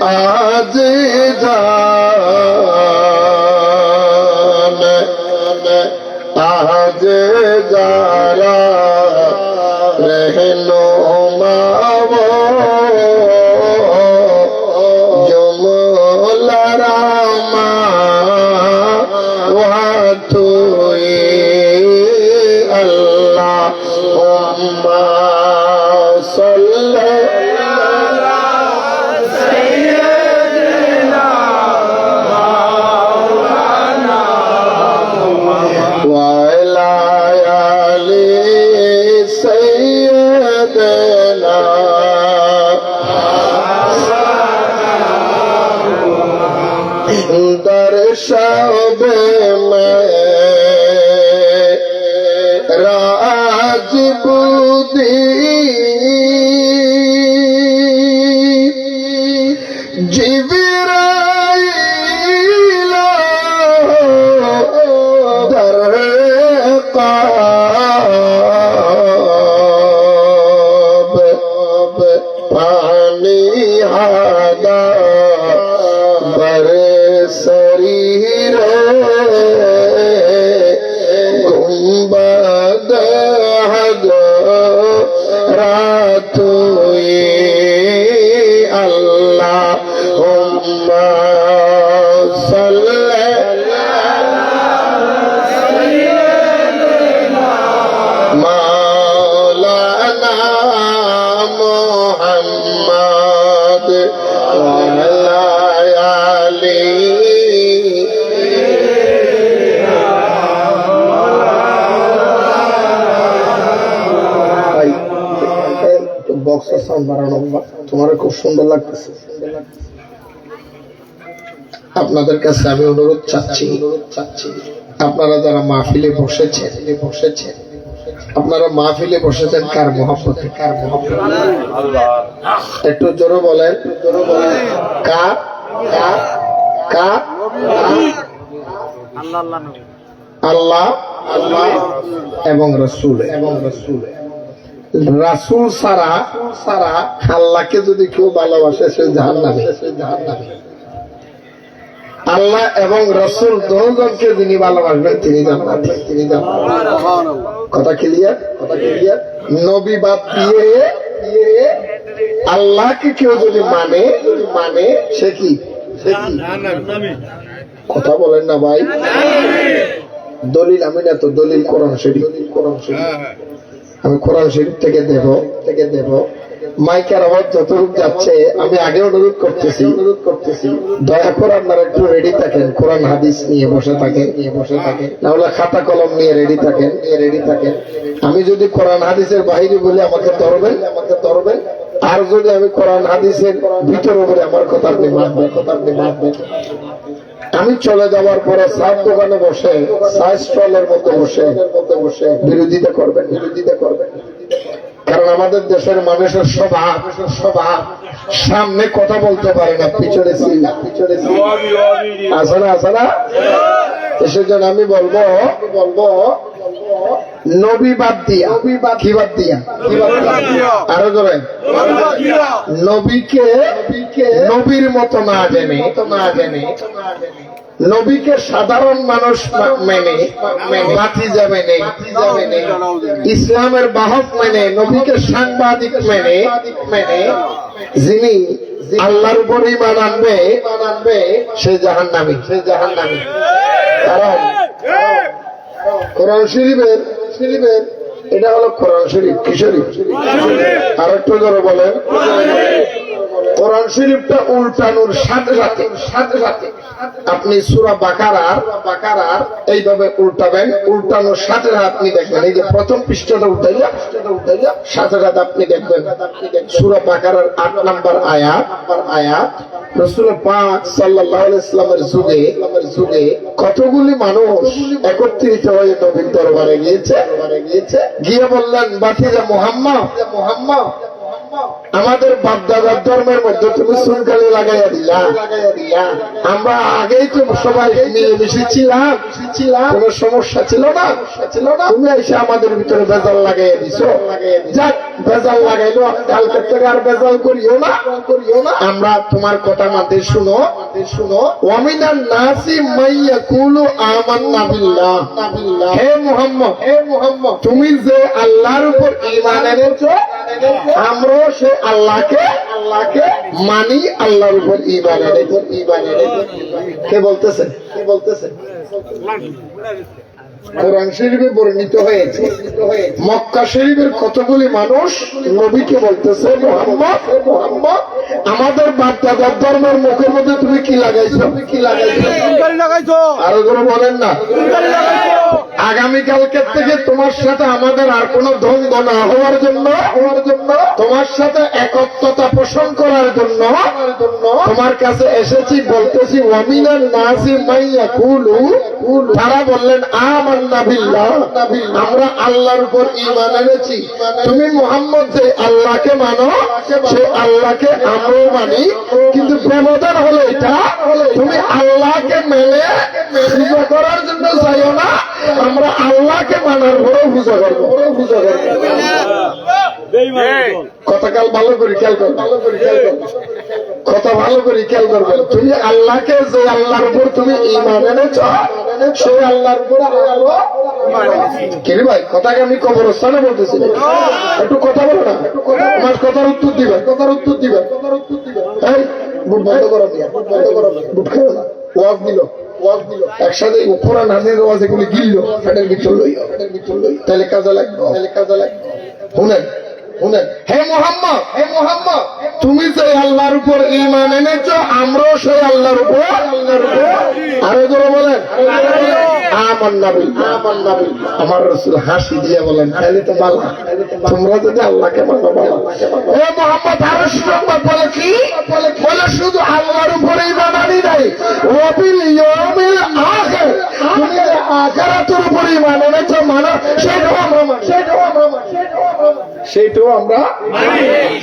आज जान आज जारा रहनो मावो जुमलारामा वातुए अल्लाहुम्मा सल्ली दर्शब में राज बुद्धि जिब्राइल दर क़ाब पानी हादा बर शरीर गुंबद रातुए अल्लाहुम्मा सल्ली मौलाना मुहम्मद वअला आली বক্সের সাউন্ড বাড়ানো তোমার খুব সুন্দর লাগতেছে। আপনাদের কাছে আমি অনুরোধ চাচ্ছি আপনারা যারা মাহফিলে বসেছেন আপনারা মাহফিলে বসেছেন কার মহব্বতে একটু জোরে বলেন কার কার আল্লাহ এবং রাসূল রাসূল সারা আল্লাহকে যদি কেউ ভালোবাসে সে জাহান্নামী। আল্লাহ এবং রাসূল দুজনকে যিনি ভালোবাসবেন তিনি জান্নাতি। কথা ক্লিয়ার? নবী বাদ দিয়ে আল্লাহকে কেউ যদি মানে সে কি কথা বলেন না ভাই? দলিল আমি না তো, দলিল কোরআন শরীফ। আমি কোরআন শরীফ থেকে দেব মাইকের আওয়াজ যতটুকু যাচ্ছে আমি আগে অনুরোধ করতেছি দয়া করে আপনারা একটু রেডি থাকেন, কোরআন হাদিস নিয়ে বসে থাকেন নাহলে খাতা কলম নিয়ে রেডি থাকেন। আমি যদি কোরআন হাদিসের বাইরে বলে আমাকে ধরবেন, আর যদি আমি কোরআন হাদিসের ভিতরে বলে আমার কথা আপনি মানবেন। আমি চলে যাওয়ার পরে চার দোকানে বসে চা স্টলের মধ্যে বসে বিরোধিতা করবেন। কারণ আমাদের দেশের মানুষের স্বভাব সামনে কথা বলতে পারে না, পিছনে আসে না। সেজন্য আমি বলবো নবী বাদ দিয়া কি বাদ দিয়া আরো জোরে নবীকে নবীর মতো না জেনে নবীকে সাধারণ মানুষ মেনে ভাতিজা মেনে ইসলামের বাহক মেনে নবীকে সাংবাদিক মেনে যিনি আল্লাহর উপর ঈমান আনবে সে জাহান্নামী। কারণ কোরআন শরীফের এটা হলো কোরআন শরীফ। কি শরীফ? আর একটু জোরে বলেন। কোরআন শরীফটা উল্টানোর সাথে সাথে আপনি সূরা বাকারার এইভাবে উল্টাবেন, উল্টানোর সাথে আপনি দেখবেন এই যে প্রথম পৃষ্ঠাটা উল্টাইয়া সাথে সাথে আপনি দেখবেন সূরা বাকারার ৮ নম্বর আয়াত রাসূল পাক সাল্লাল্লাহু আলাইহি ওয়াসাল্লামের যুগে কতগুলি মানুষ একত্রিত হয়ে নবীর দরবারে গিয়ে বললেন, বাতিজা মুহাম্মদ আমাদের বাপদাদার ধর্মের মধ্যে তুমি সুনকালি লাগাইয়া দিলা। আমরা আগেই তো সবাই মিলেমিশে ছিলাম, কোন সমস্যা ছিল না। তুমি এসে আমাদের ভিতরে বেজাল লাগাইয়া দিছো। যাক, বেজাল লাগাইলো, কালকে থেকে আর বেজাল করিও না। আমরা তোমার কথা মানতে শুনো। ওয়ামিনান নাসি মাইয়াকুলু আমান্না বিল্লাহ। হে মুহাম্মদ, তুমি যে আল্লাহর উপর ঈমান এনেছো, আমরাও সে আল্লাহকে মানি, আল্লাহর উপর ঈমান এনেছি। কে বলতেছেন? কোরআন শরীফে বর্ণিত হয়েছে, মক্কা শরীফের কতগুলি মানুষ নবীকে বলতেছে, মুহাম্মদ, আমাদের বাপদাদার ধর্মের মুখের মধ্যে তুমি কি লাগাইছো? আরো করে বলেন না। আগামীকালকে থেকে তোমার সাথে আমাদের আর কোন দ্বন্দ্ব না হওয়ার জন্য, তোমার সাথে একত্রতা পোষণ করার জন্য তোমার কাছে এসেছি, বলতেছি ওয়ামিনান নাসি মাইয়াকুলু। তারা বললেন আমান্না বিল্লাহ, আমরা আল্লাহর উপর ঈমান এনেছি। তুমি মুহাম্মদ যে আল্লাহকে মানো, সে আল্লাহকে আমরাও মানি, কিন্তু ব্যবধান হলো এটা, তুমি আল্লাহকে মেনে পূজা করার জন্য চাইও না, আমরা আল্লাহকে মানার পরেও পূজা করবো। কথাকাল ভালো করে খেয়াল করবে, কথা ভালো করে খেয়াল করবে। তুমি আল্লাহকে, যে আল্লাহর উপর তুমি ঈমান এনেছ, সেই আল্লাহর উপর ভাই কথাকে আমি কবরস্থানে বলতেছি, একটু কথা বলো না, আমার কথার উত্তর দিবে। বুট বন্ধ করো, বুট খেলো না। ওয়াজ দিল একসাথে উপরা নামের ওয়াজ, এগুলি গিলল, ফ্যাটের ভিতর লইয়া, তাহলে কাজে লাগবে। শুনেন, হে মুহাম্মদ, তুমি যে আল্লাহর উপর ঈমান এনেছো, আমরাও সেই আল্লাহর উপর। আরো জোরে বলেন আমান্না বিল্লাহ। আমার রাসূল হাসি দিয়ে বলেন, তাহলে তো ভালো, তোমরা যদি আল্লাহকে মানো ভালো। হে মুহাম্মদ, আরো সংবাদ বলে কি? বলে শুধু আল্লাহর উপরে ঈমান আনি নাই, ওয়া বিল ইয়াউমিল আখির, তুমি যে আখিরাতের উপর ঈমান এনেছো, মানো, সেটাও আমরা মানি।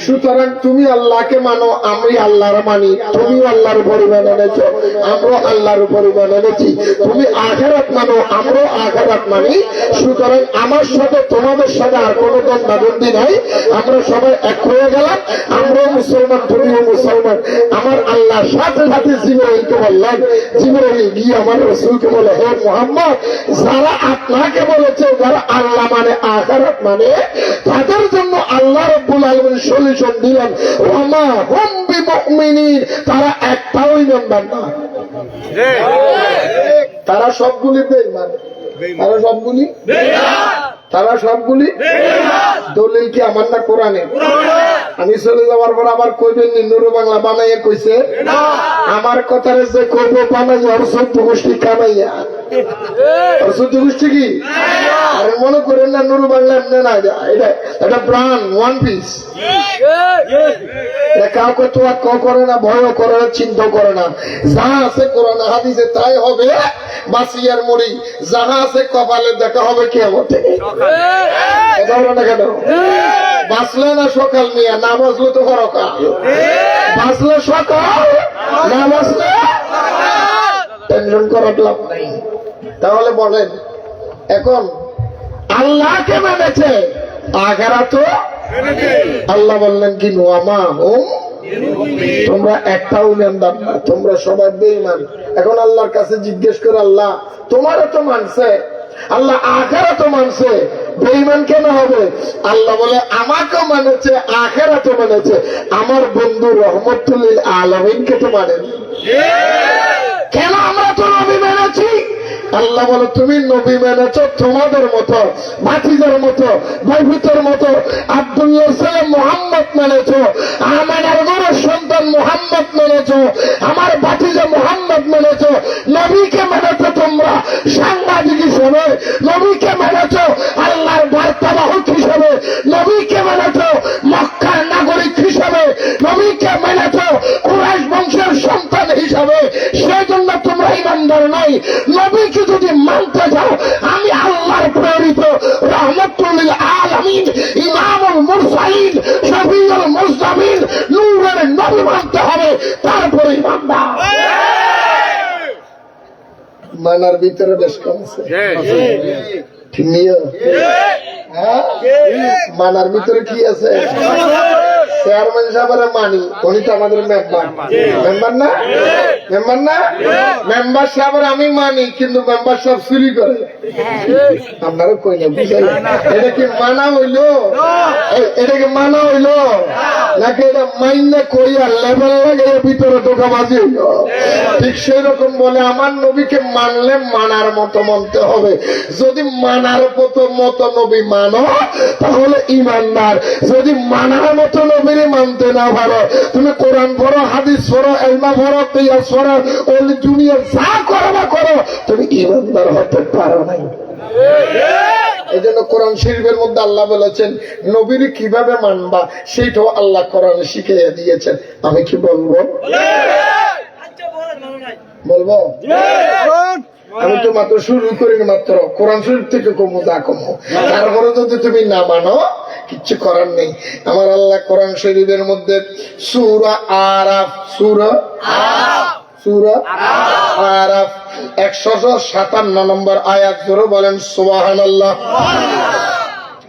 সুতরাং তুমি আল্লাহকে মানো, আমি আল্লাহর মানি। তুমি আল্লাহর উপর ঈমান এনেছো, আমরাও আল্লাহর উপর ঈমান এনেছি। তুমি আখিরাত মানো, আমরাও আখিরাত মানি। সুতরাং আমার সাথে তোমাদের সাথে আর কোনো দ্বন্দ্বাদ্বন্দ্বী নাই, আমরা সবাই এক হয়ে গেলাম। আমরাও মুসলমান, তুমিও মুসলমান। আমার আল্লাহ সাথে জিবরাইলকে বললেন, জিবরাইল গিয়ে আমার রাসূলকে বলে, হে মুহাম্মদ, যারা আপনাকে বলেছে, যারা আল্লাহ মানে, আখিরাত মানে, তাদের জন্য আল্লাহ রাব্বুল আলামিন সলিউশন দিলেন, ওয়ামা হুম বিমুমিনিন, তারা একটাও ঈমানদার না। তারা সবগুলি বেঈমান, তারা সবগুলি দলিল কি আমার না কোরআনে? আমি চলে যাওয়ার পর আবার কইবেন নুরু বাংলা বানাইয়া কইছে, আমার কথারে যে কইব বানাইয়া আর 14 গোষ্ঠী কামাইয়া। আর 14 গোষ্ঠী কি? আর মনে করেন না নুরু বাংলা এমনি না, এটা ব্রান্ড, ওয়ান পিস। কাউকে তো আর করে না, ভয় করে না, চিন্তা করে না। যা আছে কোরআন হাদিসে তাই হবে, বাসিয়ার মরি। যাহা আছে কপালে দেখা হবে কিয়ামতে। না কেন বাঁচলে না সকাল নিয়ে, না বাঁচলে তো পরকাল। বাঁচলে সকাল, না বাঁচলে টেনশন করার লাভ নাই। তাহলে বলেন, এখন আল্লাহকে মেনেছে, আখিরাত তো আল্লাহ বললেন কি, ওয়ামা হুম, তোমরা একটাও ঈমানদার না, তোমরা সবাই বেঈমান। এখন আল্লাহর কাছে জিজ্ঞেস করে, আল্লাহ তোমারও তো মানছে, আল্লাহ আখিরাত তো মানছে, বেঈমান কেন হবে? আল্লাহ বলে, আমাকেও মানেছে, আখিরাতও মানেছে, আমার বন্ধু রহমতুল লিল আলামিনকে তো মানেন। কেন? আমরা তো নবী মেনেছি। আল্লাহ বলে, তুমি নবী মেনেছ, তোমাদের মতো, ভাতিজার মতো, ভাইভূতের মতো আব্দুল্লাহ সালাম মুহাম্মদ মেনেছ, আমার ঘরের সন্তান মুহাম্মদ মেনেছ, আমার ভাতিজা মুহাম্মদ মেনেছ। নবীকে মেনেছ তোমরা সাংবাদিক হিসেবে, নবীকে মেনেছ আল্লাহর বার্তাবাহক হিসেবে, নবীকে মেনেছ মক্কার নাগরিক হিসেবে, নবীকে মেনেছ কুরাইশ বংশের সন্তান হিসাবে। সেজন্য তোমরা ঈমানদার নাই। নবীকে যদি মানতে যাও, আমি আল্লাহর প্রেরিত রহমতুল লিল আলামিন, ইমামুল মুরসালিন, শফিউল সবই মানতে হবে, তারপরে ইমানদার। মানার ভিতরে বেশ কম আছে, ঠিক নিয়ে মানার ভিতরে কি আছে? চেয়ারম্যান সাহেবের মানি, উনি তো আমাদের মেম্বার, মেম্বার না, মেম্বার না, মেম্বার সাহেবের আমি মানি, কিন্তু মেম্বার সাহেব চুরি করে। আপনারা কই না বুঝাইলেন? এটা কি মানা হইলো? এটা কি মানা হইলো নাকি এটা মাইন্না কইয়া লেভেল লাগে ভিতরে ঢোকাবাজি হইলো? ঠিক সেই রকম বলে আমার নবীকে মানলে মানার মতো মানতে হবে। যদি মানার মতো নবী মানো তাহলে ইমানদার। যদি মানার মতো নবীর মানতে না পারো, তুমি কোরআন পড়ো, হাদিস পড়ো, এলমা পড়ো, কিয়াস পড়ো, ওই দুনিয়া যা করো না করো, তুমি ইমানদার হতে পারো না। এই জন্য কোরআন শরীফের মধ্যে আল্লাহ বলেছেন নবীর কিভাবে মানবা সেটাও আল্লাহ কোরআনে শিখিয়ে দিয়েছেন। আমি কি বলবো? বলবো? আমি তো মাত্র শুরু করিনি, মাত্র কোরআন শরীফ থেকে কমো যা কমো, তারপরে যদি তুমি না মানো কিচ্ছু করার নেই। আমার আল্লাহ কোরআন শরীফের মধ্যে সূরা আরাফ, সূরা আরাফ 157 নম্বর আয়াত ধরে বলেন সুবহানাল্লাহ।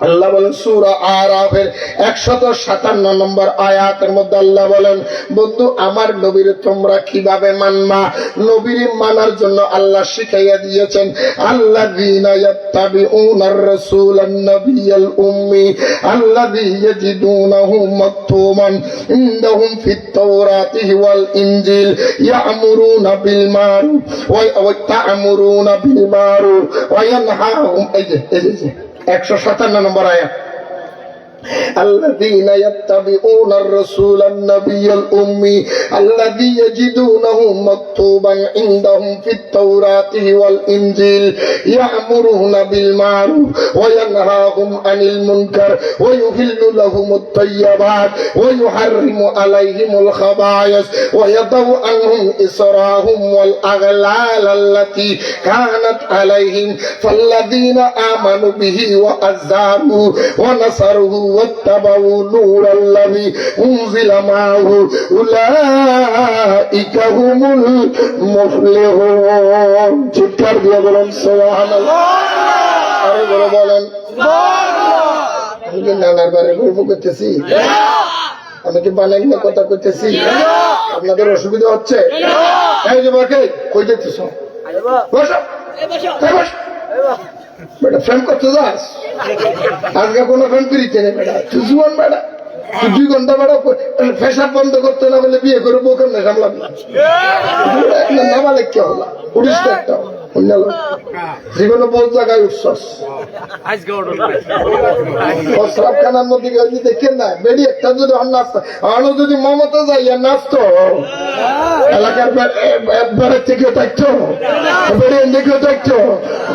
আল্লাহ বলেন সূরা আরাফের 157 নম্বর আয়াতের মধ্যে আল্লাহ বলেন, বন্ধু আমার নবীর তোমরা কিভাবে মানবা? নবীর মানার জন্য আল্লাহ শিখাইয়া দিয়েছেন, আল্লাযীনা ইয়াত্তাবিউনার রাসূলান নাবিয়াল উম্মি আল্লাযী ইয়াজিদুনাহু মাকতুমান ইনদাহুম ফিত তাওরাতি ওয়াল ইনজিল ইয়া'মুরুনা বিল মারুফ ওয়া তা'মুরুনা বিল মারুফ ওয়া ইয়ানহাহুম। এই যে 157 নম্বর আয়াত, الذين يتبعون الرسول النبي الأمي الذي يجدونه مكتوبا عندهم في التوراة والإنجيل يأمرون بالمعروف وينهاهم عن المنكر ويحل لهم الطيبات ويحرم عليهم الخبائث ويضع عنهم إصرهم والأغلال التي كانت عليهم فالذين آمنوا به وأزاروه ونصروه واتبعوا نور الذي أنزل معه أولئك هم المفلحون। চিৎকার দিয়ে বলেন সুবহানাল্লাহ। আরে বলে বলেন সুবহানাল্লাহ। আমি কি নানার বারে গল্প করতেছি? আমি কি বানাই না কথা করতেছি? আপনাদের অসুবিধা হচ্ছে? এই যে বাকে কই যেতেছ? বসো বেটা, ফ্রেম করতে যাস? আজকে কোনো ফ্রেম করিতে নেই বেটা, তুই জুয়ান বেটা, তুই 2 ঘন্টা বেটা ফেসাব বন্ধ করতে না বলে বিয়ে করে বউ কেমনে সামলাবি? না বলে কে হলা উঠিস তো একটা জীবনে বহু জায়গায় উঠছস, খানার মধ্যে দেখেন না বেড়ি একটা যদি নাচতো আরো যদি মমতা যাইয়া নাচতো এলাকার বেড়ের থেকেও থাকতো, বেড়িয়ে দেখেও থাকতো,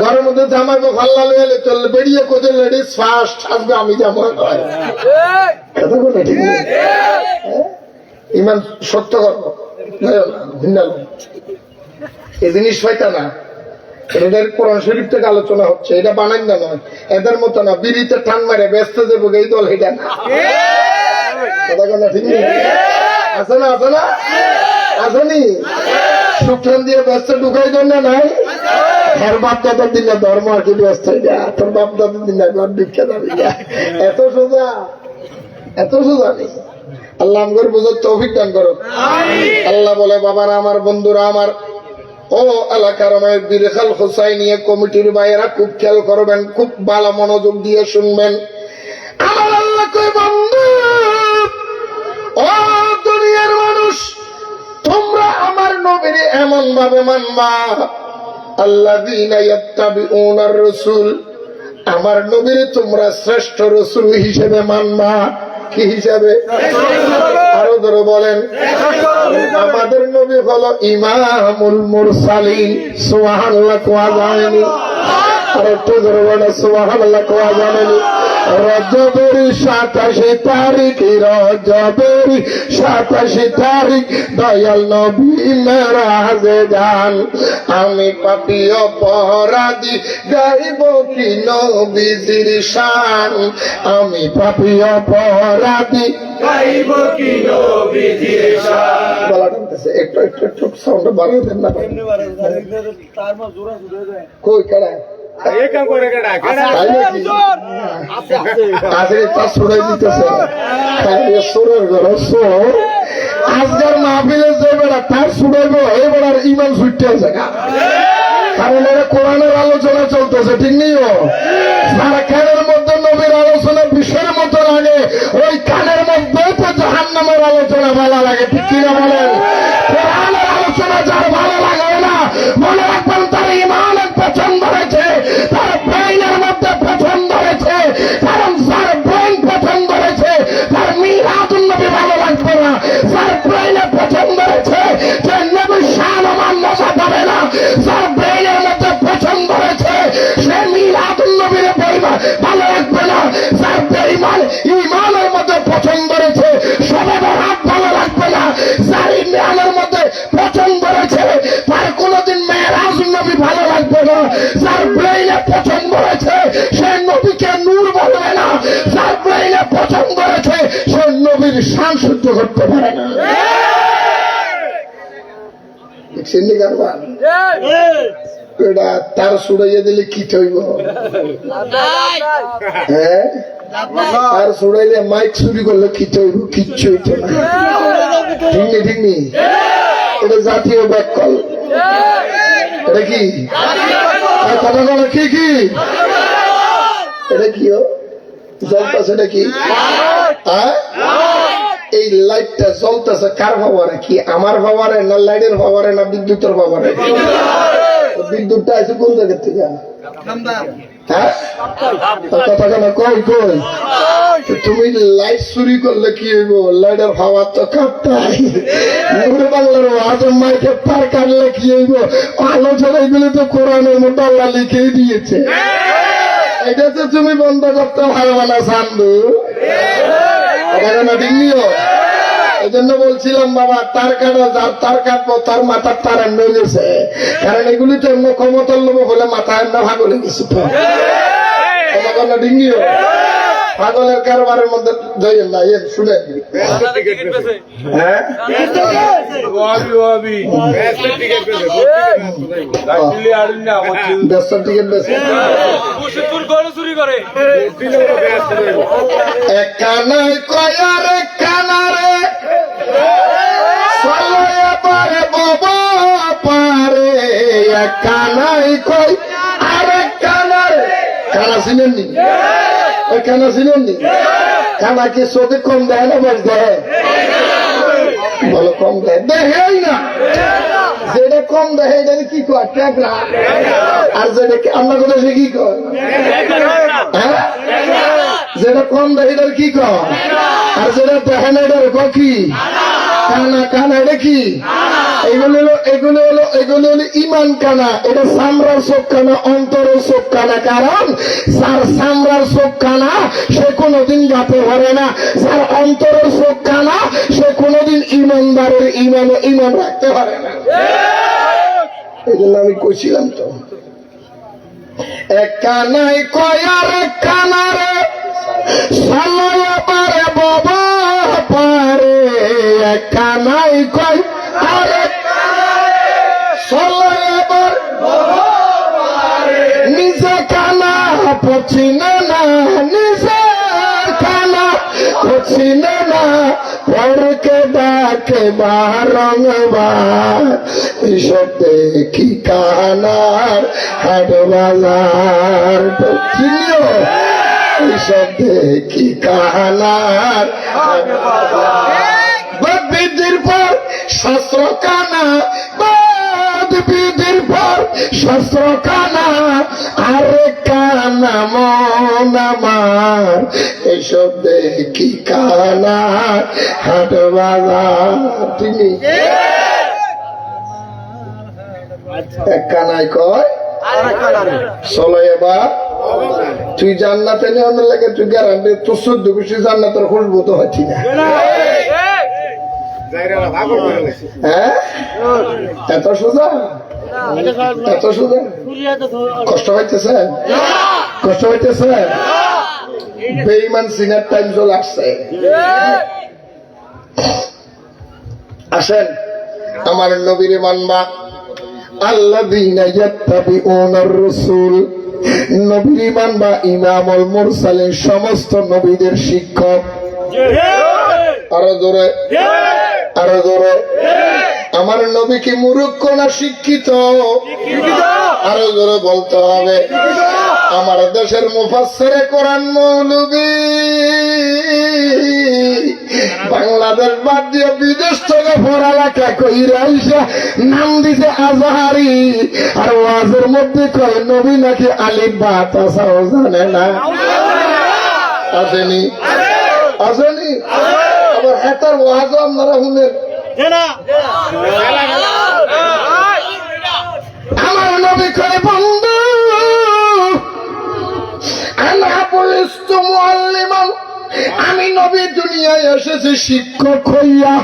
ঘরের মধ্যে জামাইবো ভাল্লা লইলে চললে বেরিয়ে কোথায় লেডিস ফার্স্ট আসবে, আমি যেমন কথা বলে ঠিক ইমান সত্য করবো ভিন্ন এই জিনিস হয়তো না। এদের কোরআন শরীফ থেকে আলোচনা হচ্ছে, এটা বানাই না নয়, এদের মতো না বিড়িতে টান মারে ব্যস্ত যাবো এই দল এটা না। ঠিক আছে না? আছে না? আসেনি সুখান দিয়ে ব্যস্ত ঢুকাই জন্য নাই, তোর বাপ দাদার দিন ধর্ম আর কি ব্যস্ত হয়ে যা, তোর বাপ দাদার দিন ঘর ভিক্ষা যাবি, এত সোজা, এত সোজা নেই। আল্লাহ আমগর বুঝার তৌফিক দান করো। আল্লাহ বলে বাবারা আমার, বন্ধুরা আমার, ও এলাকার মায়ের বিরেখাল হোসাইনিয়া কমিটির ভাইয়েরা খুব খেয়াল করবেন, খুব ভালো মনোযোগ দিয়ে শুনবেন। আমার আল্লাহ কই বন্ধু, ও দুনিয়ার মানুষ, তোমরা আমার নবীর এমন ভাবে মানবা, আল্লাযীনা ইয়াত্তাবিউনার রাসূল, আমার নবীর তোমরা শ্রেষ্ঠ রাসূল হিসেবে মানবা। কি হিসাবে? আরো ধরে বলেন, আমাদের নবী হলো ইমামুল মুরসালিন। সুবহানাল্লাহ কোয়া যায়নি? আর একটু ধরে বলেন সুবহানাল্লাহ কোয়া যায়নি? রজবের 27 তারিখ, রজবের 27 তারিখ দয়াল নবী মেরাজে যান। আমি পাপী অপরাধী গাইব কি নবীজির শান, আমি পাপী অপরাধী গাইব কি নবীজির শান। গলাটা উঠেছে, একটু একটু একটু সাউন্ড বাড়াই দেন না। কই কেডা আজকের মাহফিলে যে বেড়া তার শুনাইব এই বেড়ার ইমান ছুটতে আছে, কারণ এটা কোরআনের আলোচনা চলতেছে, ঠিক নেই? সারা কানের মধ্যে নবীর আলোচনা বিষয়ের মতো লাগে, ওই কানের মধ্যে তো জাহান্নামের আলোচনা ভালো লাগে, ঠিক কিনা বলেন? কোরআনের আলোচনা যার ভালো লাগে না, মনে রাখবেন তার ইমান পছন্দ হয়েছে, তার ব্রেইনের মধ্যে পছন্দ হয়েছে, কারণ যার ব্রেইন পছন্দ হয়েছে তার মিলাদুন নবী ভালো লাগবে না। যার ব্রেইনে পছন্দ হয়েছে যে নবীর শান আমার মজা পাবে না, যার ব্রেইনের মধ্যে পছন্দ হয়েছে সে মিলাদুন নবীর বেঈমান ভালো লাগবে না, যার বেঈমান ইমানের মধ্যে পছন্দ হয়েছে সবে বরাত ভালো লাগবে না, যার ইমানের মধ্যে পছন্দ হয়েছে তার কোনোদিন মেরাজুন নবী ভালো লাগবে না, যার ব্রেইনে পছন্দ হয়েছে সে নবীকে নূর বলবে না, যার ব্রেইনে পছন্দ হয়েছে সে নবীর শান সহ্য করতে পারে না। এটা তার সুড়াইয়া দিলে কি হইব? হ্যাঁ, আর সুড়াইলে মাইক চুরি করলে কি হইব? কিচ্ছু হইতো না, ঠিক নেই? ঠিক নেই? এটা জাতীয় ব্যাকল, এটা কি কথা বলা? কি কি এটা কি জ্বলতেছে? এটা কি? এই লাইটটা জ্বলতেছে কার পাওয়ারে? কি আমার পাওয়ারে না লাইটের পাওয়ারে না বিদ্যুতের পাওয়ারে? বিদ্যুৎটা আছে কোন জায়গার থেকে? হ্যাঁ, কথা কেন কই কই? তুমি লাইট চুরি করলে কি হইব? লাইটের পাওয়ার তো কাটতাই। নূরে বাংলার আজম মাইকে তার কাটলে কি হইব? আলোচনা এগুলো তো কোরআনের মধ্যে আল্লাহ লিখেই দিয়েছে, এটা তো তুমি বন্ধ করতে পারবে না সান্দু। ডিঙ্গিও এই জন্য বলছিলাম বাবা, তার কাটা যার তার কাটবো তার মাথার তার এন্ড হয়ে গেছে, কারণ এগুলি তো এমন ক্ষমতার লোক হলে মাথা এন্ড ভাগলে কিছু তো ডিঙ্গিও পাগলের কারবারের মধ্যে ধরেন না। এর শুনে টিকিট বেছে এক কানায় কয়ার কানারে পারে বাবা পারে, এক কানায় কই আরে কানারে। কানা চিনেননি? ওই কানা চিনেননি? কানা কি চোখে কম দেয় না বেশ দেয়? বলো কম দেয়? দেখেই না, যেটা কম দেখে এটা কি কয়? ট্যাগরা। আর যেটা আমরা কথা সে কি কয়? হ্যাঁ, যেটা কম দেখে এটার কি কয়? আর যেটা দেখে না এটার কি? কানা। কানা এটা কি? এগুলো হলো ইমান কানা। এটা সামরার চোখ কানা, অন্তরের চোখ কানা। কারণ যার সামরার চোখ কানা সে কোনোদিন গাতে পারে না, যার অন্তরের চোখ কানা সে কোনোদিন ইমানদারের ইমান রাখতে পারে না। এই জন্য আমি কইছিলাম তো, এক কানাই কয়ার কানারে সালায় পারে বাবা পারে, এক কানাই কয় আরে নিজে কানা পচিনে না, নিজে কানা পচিনে না, পরকে ডাকে বারংবার। এসব দেখি কানার হাট বাজার, চিনিও? এসব দেখি কানার হাট বাজার। বিধির পর শাস্ত্র কানা, বিধির পর শাস্ত্র কানা, আরে কানা মন আমার। এসব দেখি কানা হাট বাজার। তিনি এক কানায় কয় চলো এবার তুই জান্নাতে নেওয়ার লাগে তুই গ্যারান্টি তোর 14 খুশি জান্নাতের খুশবু তো হচ্ছি না। হ্যাঁ এত সোজা, এত সোজা। কষ্ট হইতেছে, কষ্ট হইতেছে। বেঈমান সিনার টাইম চলে আসছে। আসেন আমার নবীরে মানবা। আল্লাযীনা ইয়াত্তাবিউনার রাসূল, নবীরে মানবা ইমামুল মুরসালিন, সমস্ত নবীদের শিক্ষক। আরো জোরে, আরো জোরে। আমার নবী কি মূর্খ না শিক্ষিত? আরো জোরে বলতে হবে। আমার দেশের মুফাসসিরে কোরআন মৌলভী বাংলাদেশ বাদ দিয়ে বিদেশ থেকে পড়ালেখা কইরা আইসা নাম দিতে আজহারি, আর ওয়াজের মধ্যে কয় নবী নাকি আলিফ বা তাসাও জানে না। আসেনি, আসেনি। আবার হেতার ওয়াজও আপনারা শুনেন। আমার নবী কয় বন্ধু আনা বলিস্তু মুআল্লিমান, আমি নবী দুনিয়ায় এসেছি শিক্ষক হইয়া।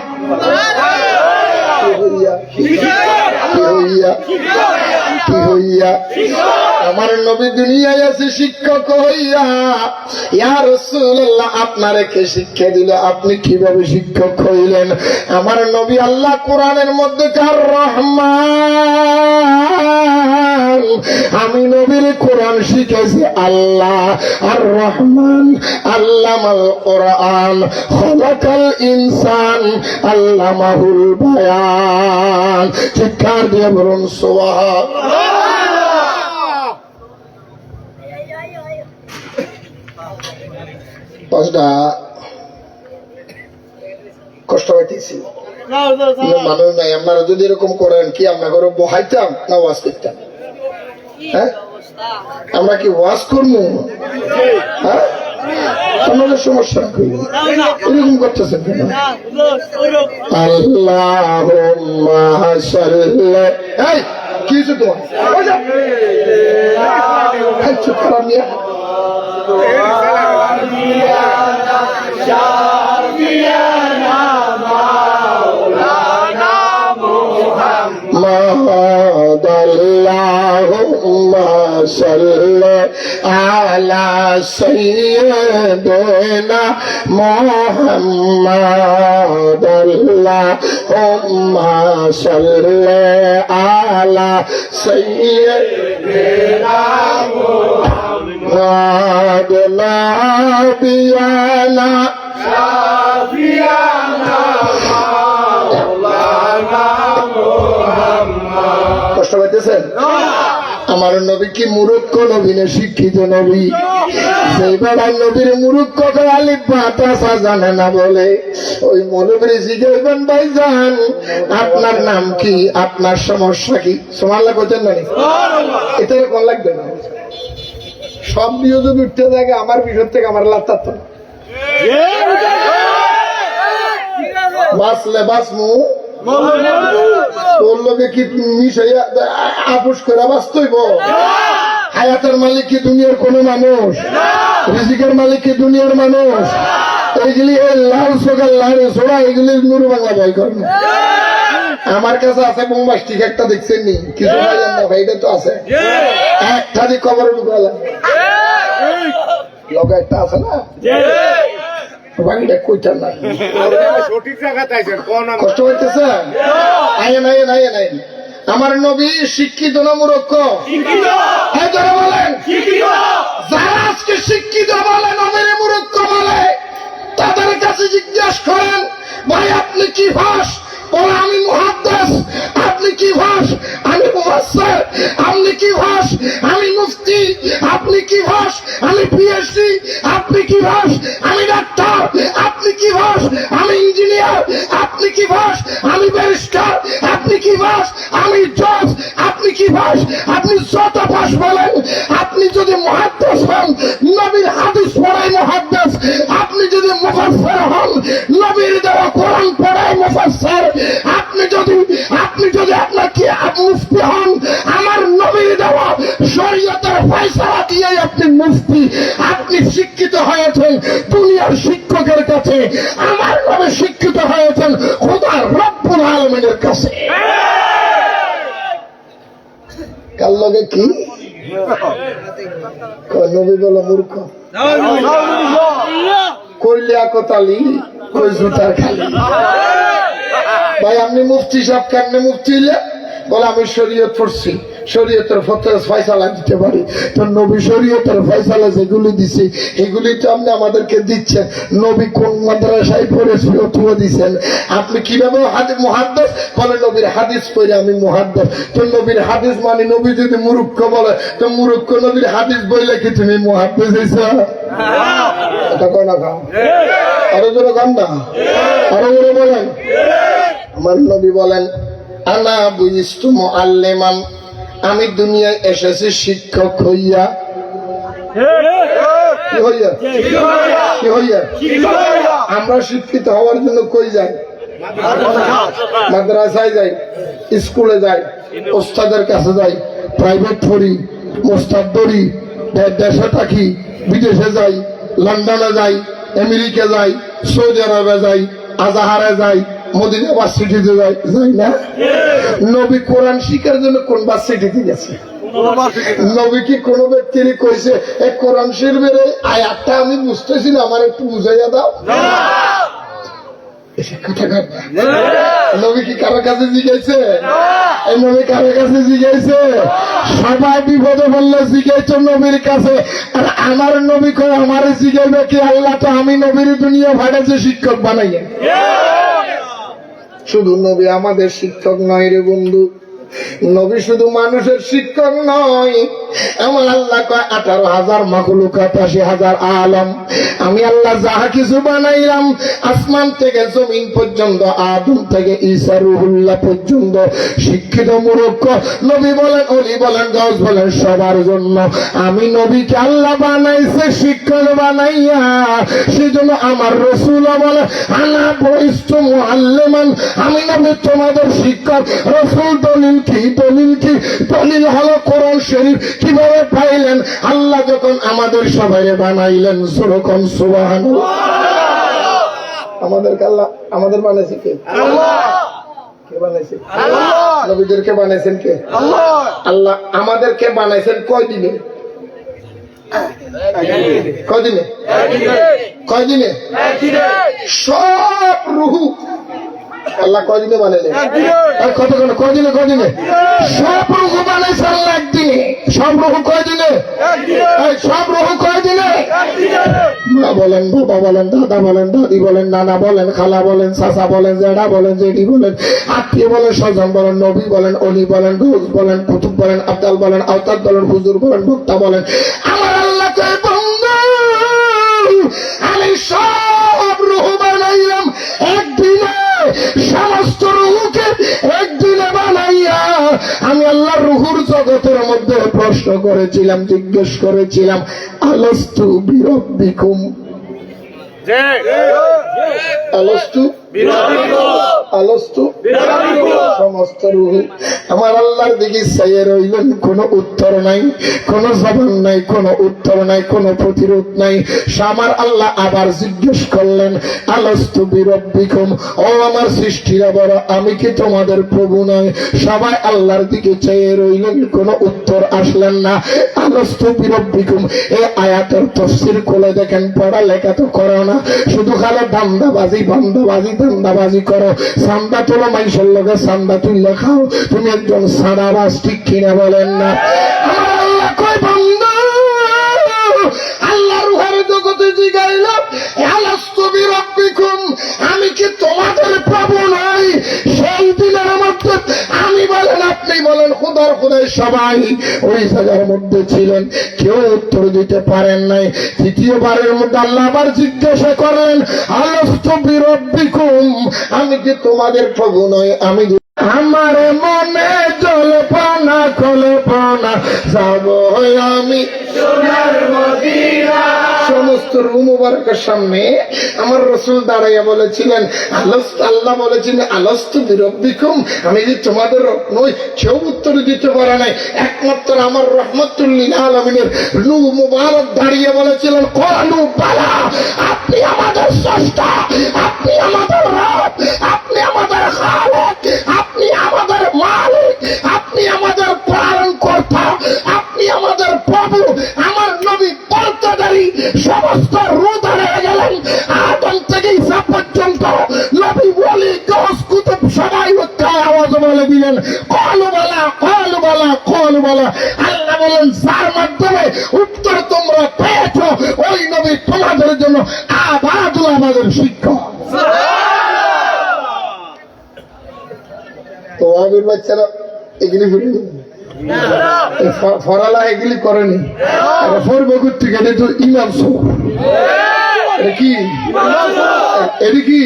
কি হইয়া? আমার নবী দুনিয়ায় আছে শিক্ষক হইয়া। ইয়া রাসূলুল্লাহ, আপনারে কে শিক্ষা দিল? আপনি কিভাবে শিক্ষক হইলেন? আমার নবী আল্লাহ কোরআনের মধ্যে কার রহমান, আমি নবীর কোরআন শিখেছি আল্লাহ। আর রহমান আল্লামাল কোরআন, খলাকাল ইনসান আল্লামাহুল বায়ান। চিৎকার দিয়ে বলুন সুবহানাল্লাহ। পাঁচটা কষ্ট পাইতেছি মানুষ নাই। আপনারা যদি এরকম করেন কি আমরা করে বহাইতাম না ওয়াজ করতাম? হ্যাঁ আমরা কি ওয়াজ করবো? হ্যাঁ আমাদের সমস্যা এরকম করতেছেন কেন? আল্লাহুম্মা সাল্লি। এই কি হচ্ছে তোমার? চুপ করা মিয়া। আল্লাহুম্মা সাল্লি আলা সাইয়্যিদিনা মুহাম্মাদ। আল্লাহুম্মা সাল্লি আলা সাইয়্যিদিনা মুহাম্মাদ। নাবিয়ানা শাফিয়ানা মাওলানা মুহাম্মদ। কষ্ট পাইতেছেন? আমার নবী কি মূর্খ নবী না শিক্ষিত নবী? সেই বেড়ার নবীর মূর্খ আলিফ বা তাসা জানে না বলে ওই মৌলবীর জিজ্ঞাসা, ভাইজান আপনার নাম কি, আপনার সমস্যা কি? সুবহানাল্লাহ কইতেন না? এটা কোন লাগবে না? সব নিয়ে যদি উঠতে থাকে আমার বিষয় থেকে আমার লাত্তার তো বাসলে বাসমু তোর লোকে কি মিশাইয়া আপোষ করে বাস্তব? হায়াতের মালিক কি দুনিয়ার কোন মানুষ? রিজিকের মালিক কি দুনিয়ার মানুষ? এইগুলি লাল সোগাল লাল সোড়া এগুলি নুরু বাংলা বই করেন। আমার কাছে আছে বোমবাস্টিক একটা, দেখছেন নি? কিছু ভাই এটা তো আছে একটা দিয়ে কবর ঢুকালাম লগা একটা আছে না, বাড়িটা কইতাম না। কষ্ট হইতেছে? আইন আইন আইন আইন। আমার নবী শিক্ষিত না মূর্খ? বলেন যারা আজকে শিক্ষিত বলে নবীর মূর্খ বলে, তাদের কাছে জিজ্ঞাসা করেন, ভাই আপনি কি ভাস? বলে আমি মুহাদ্দিস। আপনি কি ভাস? আমি মুফাসসির। আপনি কি ভাস? আমি মুফতি। আপনি কি ভাস? আমি পিএইচডি। আপনি কি ভাস? আমি ডাক্তার। আপনি কি ভাস? আমি ইঞ্জিনিয়ার। আপনি কি ভাস? আমি ব্যারিস্টার। আপনি কি ভাস? আমি জজ। আপনি কি ভাস? আপনি যত ভাস বলেন, আপনি যদি মুহাদ্দিস হন নবীর হাদিস পড়াই মুহাদ্দিস, আপনি যদি মুফাসসির হন নবীর দেওয়া কোরআন পড়াই মুফাসসির, আপনি যদি আপনার কি মুফতি হন আমার নবীর দেওয়া শরীয়তের ফয়সালা দিয়ে আপনি আলামিনের কাছে। কার লগে কি নবী বলো মূর্খ কইলিয়া কোতালি কই জুতার খালি। ভাই আপনি মুফতি সাহেব কেমনে মুফতি হইলে বলে আমি শরীয়ত পড়ছি, শরীয়তের ফয়সালা দিতে পারি। তো নবী শরীয়তের ফয়সালা যেগুলি দিছে এগুলি তো আপনি আমাদেরকে দিচ্ছেন। নবী কোন মাদ্রাসায় পড়েছিল তুও দিচ্ছেন। আপনি কিভাবে মুহাদ্দিস বলে নবীর হাদিস পড়ে আমি মুহাদ্দিস। তো নবীর হাদিস মানে নবী যদি মূর্খ বলে তো মূর্খ নবীর হাদিস বইলে কি তুমি মুহাদ্দিস হইছ? এটা কয় না খাও আরো জোরে গান না আরো জোরে বলেন। আমার নবী বলেন আনা বুঝিস্তু মুআল্লিমান, আমি দুনিয়ায় এসেছি শিক্ষক হইয়া। কি হইয়া? কি হইয়া? আমরা শিক্ষিত হওয়ার জন্য কই যাই? মাদ্রাসায় যাই, স্কুলে যাই, ওস্তাদের কাছে যাই, প্রাইভেট পড়ি, মোস্তাদ ধরি, দেশে থাকি, বিদেশে যাই, লন্ডনে যাই, আমেরিকা যাই, সৌদি আরবে যাই, আজাহারে যাই, মদিনা ইউনিভার্সিটিতে যাই না? নবী কোরআন শিখার জন্য কোন ভার্সিটিতে গেছে? নবী কি কোন ব্যক্তির কইছে এই কোরআন শরীফের আয়াতটা আমি বুঝতেছি না, আমার একটু বুঝাইয়া দাও? নবী কি কারো কাছে জিজ্ঞাসা? নবী কারো কাছে জিজ্ঞাসা? সবাই বিপদে বললে জিজ্ঞাসা নবীর কাছে। আর আমার নবী কয় আমার জিজ্ঞাসা কি আল্লাহ তো আমি নবীর দুনিয়া ভাড়াছে শিক্ষক বানাইয়া। শুধু নবী আমাদের শিক্ষক নয় রে বন্ধু, নবী শুধু মানুষের শিক্ষক নয়। আমার আল্লাহ কয় 18,000 মাখলুকাত, 80,000 আলম। আমি আল্লাহ যাহা কিছু বানাইলাম আসমান থেকে জমিন পর্যন্ত, আদম থেকে ঈসা রুহুল্লাহ পর্যন্ত, শিক্ষিত মূর্খ নবী বলেন, অলি বলেন, গাউস বলেন, সবার জন্য আমি নবীকে আল্লাহ বানাইছে শিক্ষক বানাইয়া। সেজন্য আমার রাসূল বলে আনা বুইস্তু মুআল্লিমান, আমি নবী তোমাদের শিক্ষক। রাসূল দলিল কি? দলিল কি? দলিল হলো কোরআন শরীফ। কিভাবে পাইলেন? আল্লাহ যখন আমাদের সবাই বানাইলেন, সুরকম সুবহানাল্লাহ। আমাদেরকে আল্লাহ আমাদের বানাইছে কে? আল্লাহ। কে বানাইছে? আল্লাহ। নবীদেরকে বানাইছেন কে? আল্লাহ। আল্লাহ আমাদেরকে বানাইছেন কয়দিনে? কয়দিনে? কয়দিনে? সব রুহু আল্লাহ কয়দিনে বানাইলেন? কতক্ষণ? কয়দিনে? কয়দিনে? সব রুহু বানাইছে আল্লাহ একদিনে। সব রুহু কয়দিনে? সব রুহু কয়দিনে? মা বলেন, বাবা বলেন, দাদা বলেন, দাদি বলেন, নানা বলেন, খালা বলেন, চাচা বলেন, জেঠা বলেন, জেঠি বলেন, আত্মীয় বলেন, স্বজন বলেন, নবী বলেন, অলি বলেন, গৌস বলেন, কুতুব বলেন, আবদাল বলেন, আওতাদ বলেন, হুজুর বলেন, বক্তা বলেন। আমার আল্লাহ কয় বন্ধু আমি সব রুহু বানাইলাম একদিনে। সমস্ত রুহুকে একদিনে বানাইয়া আমি আল্লাহ রুহুর জগতের মধ্যে প্রশ্ন করেছিলাম, জিজ্ঞেস করেছিলাম আলাস্তু বিরব্বিকুম, আলাস্তু আলাস্তু। সমস্ত রুহু আমার আল্লাহর দিকে চাইয়ে রইলেন, কোন উত্তর নাই, কোন জবান নাই, কোন উত্তর নাই, কোন প্রতিরোধ নাই। আমার আল্লাহ আবার জিজ্ঞেস করলেন আলাস্তু বিরব্বিকুম, ও আমার সৃষ্টিরা বড়, আমি কি তোমাদের প্রভু নয়? সবাই আল্লাহর দিকে চাইয়ে রইলেন, কোন উত্তর আসলেন না। আলাস্তু বিরব্বিকুম এই আয়াতের তাফসীর খুলে দেখেন, পড়ালেখা তো করো না, শুধু খালি দান্দাবাজি বান্দাবাজি দান্দাবাজি করো। সান্দা তোলো, মাইশের লোকে সান্দা তুললে খাও। তুমি একজন সাদাবাজ, ঠিক কিনা বলেন না? আমার আল্লাহ কয় বন্ধু আল্লাহ রুহের জগতে জিগাইলাম আলাস্তু বিরব্বিকুম, আমি কি তোমাদের প্রভু নই? সেই দিনের মধ্যে আমি বলেন, আপনি বলেন, খুদার খুদাই সবাই ওই জায়গার মধ্যে ছিলেন, কেউ উত্তর দিতে পারেন নাই। তৃতীয়বারের মধ্যে আল্লাহ আবার জিজ্ঞাসা করলেন আলাস্তু বিরব্বিকুম, আমি কি তোমাদের প্রভু নই? আমি আমার মনে জল্পনা কল্পনা যাব আমি সোনার মদিনা। সমস্ত রুহ মুবারকের সামনে আমার রাসূল দাঁড়াইয়া বলেছিলেন আল্লাহ বলেছিলেন আলাস্তু বিরব্বিকুম, আমি যে তোমাদের রব নই? কেউ উত্তর দিতে পারে নাই। একমাত্র আমার রাহমাতুল লিল আলামিনের রূহ মুবারক দাঁড়িয়ে বলেছিলেন ক্বালু বালা, আপনি আমাদের স্রষ্টা, আপনি আমাদের রব, আপনি আমাদের খালেক, আওয়াজ বলে দিলেন, কলু বলা কলু বলা কলু বলা। আল্লাহ বলেন যার মাধ্যমে উত্তর তোমরা পেয়েছ ওই নবী তোমাদের জন্য আবাদুল আমাদের শিক্ষক। তো আবির বাচ্চারা এগুলি ফরালা এগুলি করেনি, ফরবগুর থেকে এটা তো ইমাম সব কি এটি কি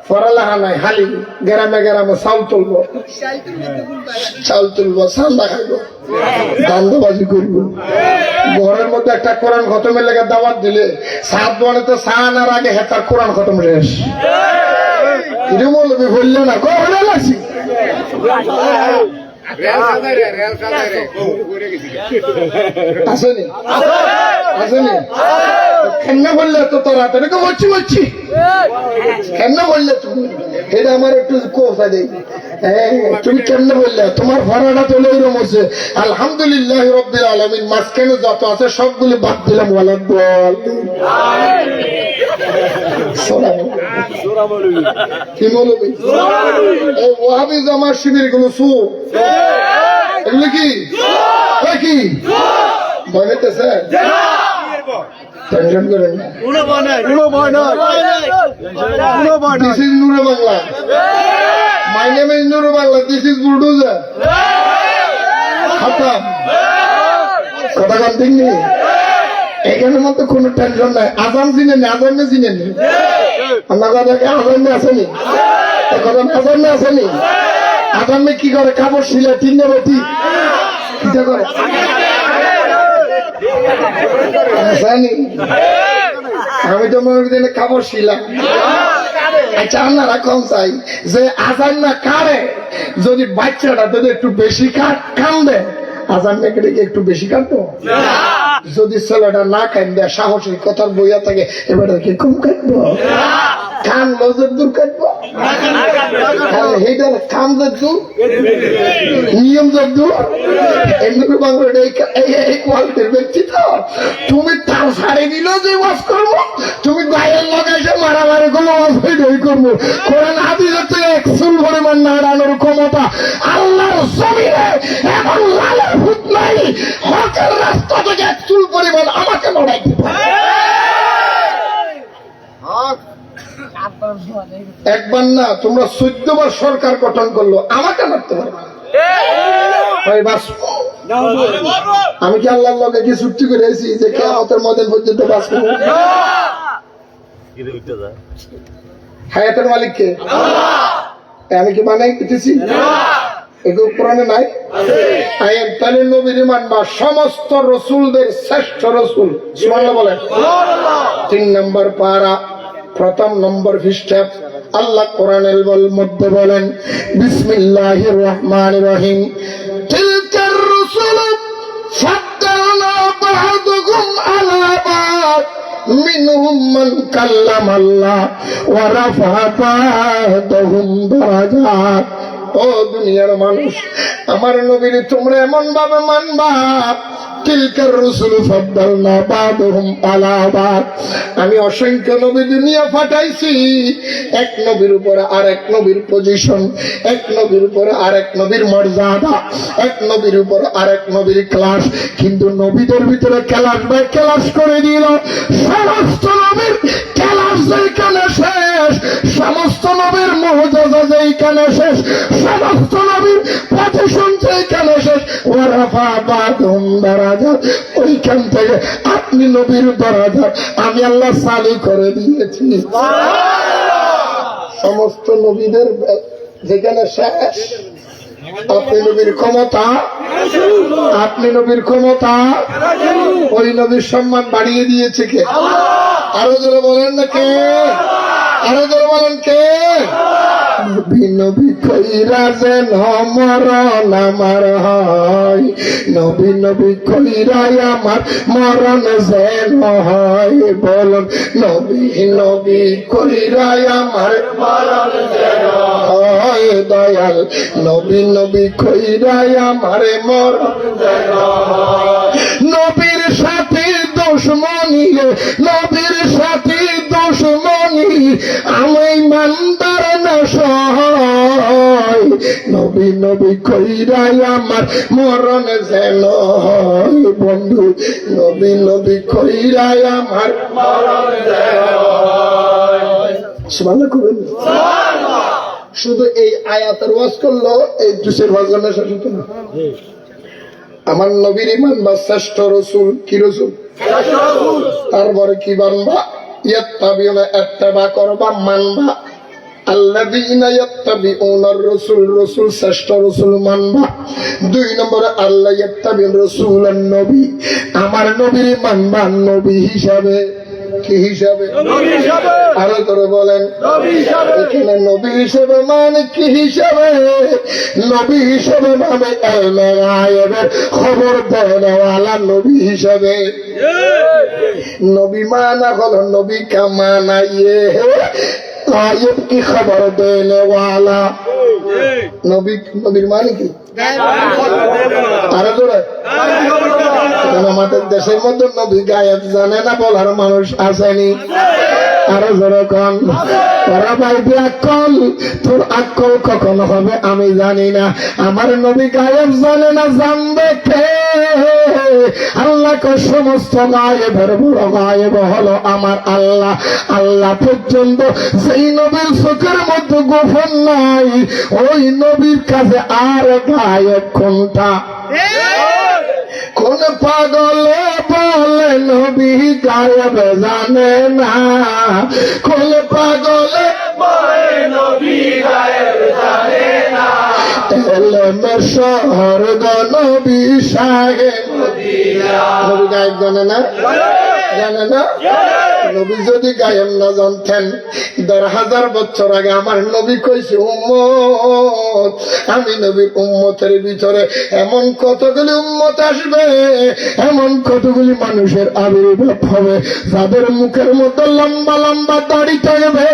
ফরালাহা নাই, হালি গ্রামে গ্রামে চাউল তুলবো, চাউল তুলবো, চান্দা খাইবো, দান্দাবাজি করবো। ঘরের মধ্যে একটা কোরআন খতমের লেগে দাওয়াত দিলে সাত বানাতে চা আনার আগে হেতার কোরআন খতম শেষ। এটা বলবি বললে না কখন লাগছি আসেনি আসেনি কেমনে বললে তো তোরা তোকে বলছি বলছি কেমনে বললে তুমি? এটা আমার একটু কোফা দেই। হ্যাঁ তুমি কেমনে বললে? তোমার ভরাটা তো ওইরকম হচ্ছে। আলহামদুলিল্লাহ রাব্বিল আলামিন, মাঝখানে যত আছে সবগুলি বাদ দিলাম। ওয়ালাদ বল কি মৌলবি এই ওয়াহাবি জামার শিবির গুলো সু এগুলো কি কি ভয় পেতেছে? টেনশন করেন না, this is Nure Bangla, my name is Nure Bangla, this is bulldozer. খতম, কথা কান ঠিক নেই এখানের মধ্যে কোনো টেনশন নাই। আজান চিনেন, আজানে চিনেন আপনার কথাকে আজানে আসেনি, কথা আজানে আসেনি। আজানে কি করে? কাপড় শিলে তিনটে বেটি কিটা করে আমি তো মনে করি কাপড় শিলাম। আচ্ছা আপনারা কম চাই যে আজান না কারে যদি বাচ্চাটা যদি একটু বেশি কান্দে, আজান নাকি একটু বেশি কাঁদবো? যদি ছেলেটা না কান্দে সাহসী কথার বইয়া থাকে এবার কি কম কাঁদবো? কান লজের দূর কাটবো, সেইটার কাম দূর, নিয়ম দূর। এমনি বাংলার এই কোয়ালিটির ব্যক্তি তো তুমি তার সারে দিল যে ওয়াজ করবো, তুমি গায়ের লাগাইছে মারামারি করবো, ওই করবো। কোরআন হাদিসের থেকে এক চুল পরিমাণ নাড়ানোর ক্ষমতা আল্লাহর জমিনে এখন লালের ভূত নাই। হকের রাস্তা থেকে এক চুল পরিমাণ আমাকে লড়াই দিতে একবার না, তোমরা 14 বার সরকার গঠন করলো, আমাকে মারতে পারবে না। আমি কি আল্লাহর লগে কি চুক্তি করে এসেছি যে কিয়ামতের মধ্যে পর্যন্ত বাঁচবো? হায়াতের মালিক কে? আমি কি বানাই দিতেছি? এগুলো কোরআনে নাই। আইন তাহলে নবীর মানবা, সমস্ত রসুলদের শ্রেষ্ঠ রসুল সুবহানাল্লাহ বলেন। 3 নম্বর পারা, 1 নম্বর পৃষ্ঠা আল্লাহ কোরআনের মধ্যে বলেন, বিসমিল্লাহির রহমানির রহিম, তিলকার রুসুল ফাদ্দালনা বা'দুহুম আলা বা'দ মিনহুম মান কাল্লামাল্লাহ ওয়া রাফা বা'দুহুম দারাজাত। ও দুনিয়ার মানুষ, আমার নবীর তোমরা এমন ভাবে মানবা, তিলকার রুসুল ফাদ্দালনা বা'দুহুম আলা বা'দ। আমি অসংখ্য নবী দুনিয়া পাঠাইছি, এক নবীর উপর আর এক নবীর পজিশন, এক নবীর উপর আর এক নবীর মর্যাদা, এক নবীর উপর আর এক নবীর ক্লাস। কিন্তু নবীদের ভিতরে ক্লাস বাই ক্লাস করে দিল। সমস্ত নবীর ক্লাস যেখানে শেষ, সমস্ত নবীর মুজিজা যেখানে শেষ, সমস্ত নবীর পজিশন যেখানে শেষ, ওয়ারাফা বা'দুহুম দারাজাত, ওইখান থেকে আপনি নবীর দরাজাত আমি আল্লাহ চালু করে দিয়েছি। সমস্ত নবীদের যেখানে শেষ, আপনি নবীর ক্ষমতা, আপনি নবীর ক্ষমতা, ওই নবীর সম্মান বাড়িয়ে দিয়েছে কে? আরো জোরে বলেন না কে? আরো জোরে বলেন কে? নবী নবী কইরা যেন মরণ আমার হয়, নবী নবী কইরা আমার মরণ যেন হয়। বলুন, নবী নবী কইরা আমার মরণ যেন হয়। দয়াল নবী নবী কইরা আমার মরণ যেন হয়। নবীর সাথে দুশমনি, নবীর সাথে দুশমনি আমি মানবার না সহায়। নবী নবী কইরাই আমার মরণ যেন হয় বন্ধু নবী নবী কইরাই আমার মরণ যেন হয় সুবহানাল্লাহ কইবেন সুবহানাল্লাহ শুধু এই আয়াতের ওয়াজ করলো এই দুশের ওয়াজ না শেষ হতো না আমার নবীর ইমান বা শ্রেষ্ঠ রসুল কি রসুল তারপরে কি বানবা ইয়াত্তাবিউনা ইত্তিবা করবা মানবা আল্লাযীনা ইয়াত্তাবিউনার রাসূল রাসূল শ্রেষ্ঠ রাসূল মানবা 2 নম্বরে আল্লাহ ইয়াত্তাবিউর রাসূলান নবী আমার নবীর মানবা নবী হিসাবে কি হিসাবে নবী হিসাবে আরো করে বলেন নবী হিসাবে এখানে নবী হিসাবে মানে কি হিসাবে নবী হিসাবে মানে ইলমে গায়েবের খবর দেওয়ালা নবী হিসাবে নবী মানা হলো নবী কা মানা ইয়ে গায়েব কি খবর দেনে ওয়ালা নবী নবীর মানে কি আরো জোরে আমাদের দেশের মধ্যে নবী গায়েব জানে না বলার মানুষ আসেনি আরো জোরে কোন তোরা ভাইবি আকল তোর আকল কখন হবে আমি জানি না আমার নবী গায়েব জানে না জানবে কে আল্লাহ কে সমস্ত গায়েবের বড় গায়েব হলো আমার আল্লাহ আল্লাহ পর্যন্ত সেই নবীর চোখের মধ্যে গোপন নাই ওই নবীর কাছে আর গায়েব কোনটা কোন পাগলে বলে নবী গায়েব জানে না কোন পাগলে বলে নবী গায়েব জানে না এলেমে শহর নবী সাহেব মদিনা নবী গায়েব জানে না জানে না নবী যদি গায়েব না জানতেন 1000 বছর আগে আমার নবী কইছে উম্মত আমি নবীর উম্মতের ভিতরে এমন কতগুলি উম্মত আসবে এমন কতগুলি মানুষের আবির্ভাব হবে যাদের মুখের মধ্যে লম্বা লম্বা দাড়ি থাকবে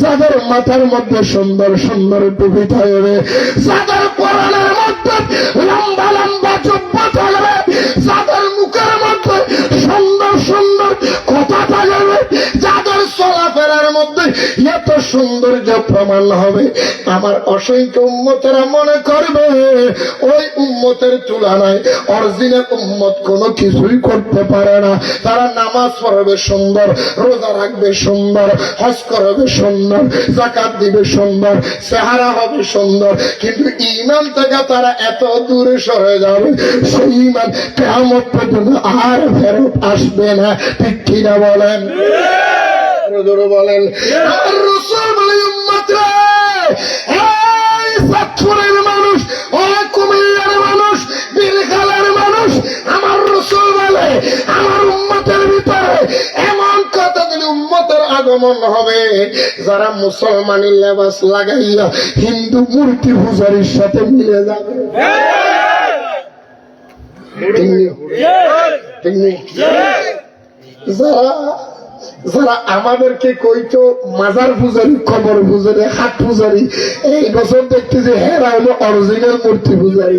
যাদের মাথার মধ্যে সুন্দর সুন্দর টুপি থাকবে যাদের পরনের মধ্যে লম্বা লম্বা জুব্বা থাকবে যাদের মুখের মধ্যে সুন্দর সুন্দর কথা থাকবে যাদের চলাফেরার মধ্যে এত সৌন্দর্য প্রমাণ হবে আমার অসংখ্য উম্মতেরা মনে করবে ওই উম্মতের তুলনায় অরিজিনাল উম্মত কোনো কিছুই করতে পারে না তারা নামাজ পড়বে সুন্দর রোজা রাখবে সুন্দর হজ করবে সুন্দর যাকাত দিবে সুন্দর চেহারা হবে সুন্দর কিন্তু ঈমান থেকে তারা এত দূরে সরে যাবে সেই ঈমান কিয়ামত পর্যন্ত আর ফেরত আসবে না ঠিক কিনা বলেন বলেন আমার রাসূল বলে উম্মতরা এই সাতপুরের মানুষ ও কুমিল্লার মানুষ বীরখালার মানুষ আমার রাসূল বলে আমার উম্মতের ভিতরে এমন কতগুলি উম্মতের আগমন হবে যারা মুসলমানি লেবাস লাগাইয়া হিন্দু মূর্তি পূজারীর সাথে মিলে যাবে যারা আমাদেরকে কইতো মাজার পূজারি কবর পূজারি হাট পূজারি এই বছর দেখতে যে হেরা হলো অরিজিনাল মূর্তি পূজারি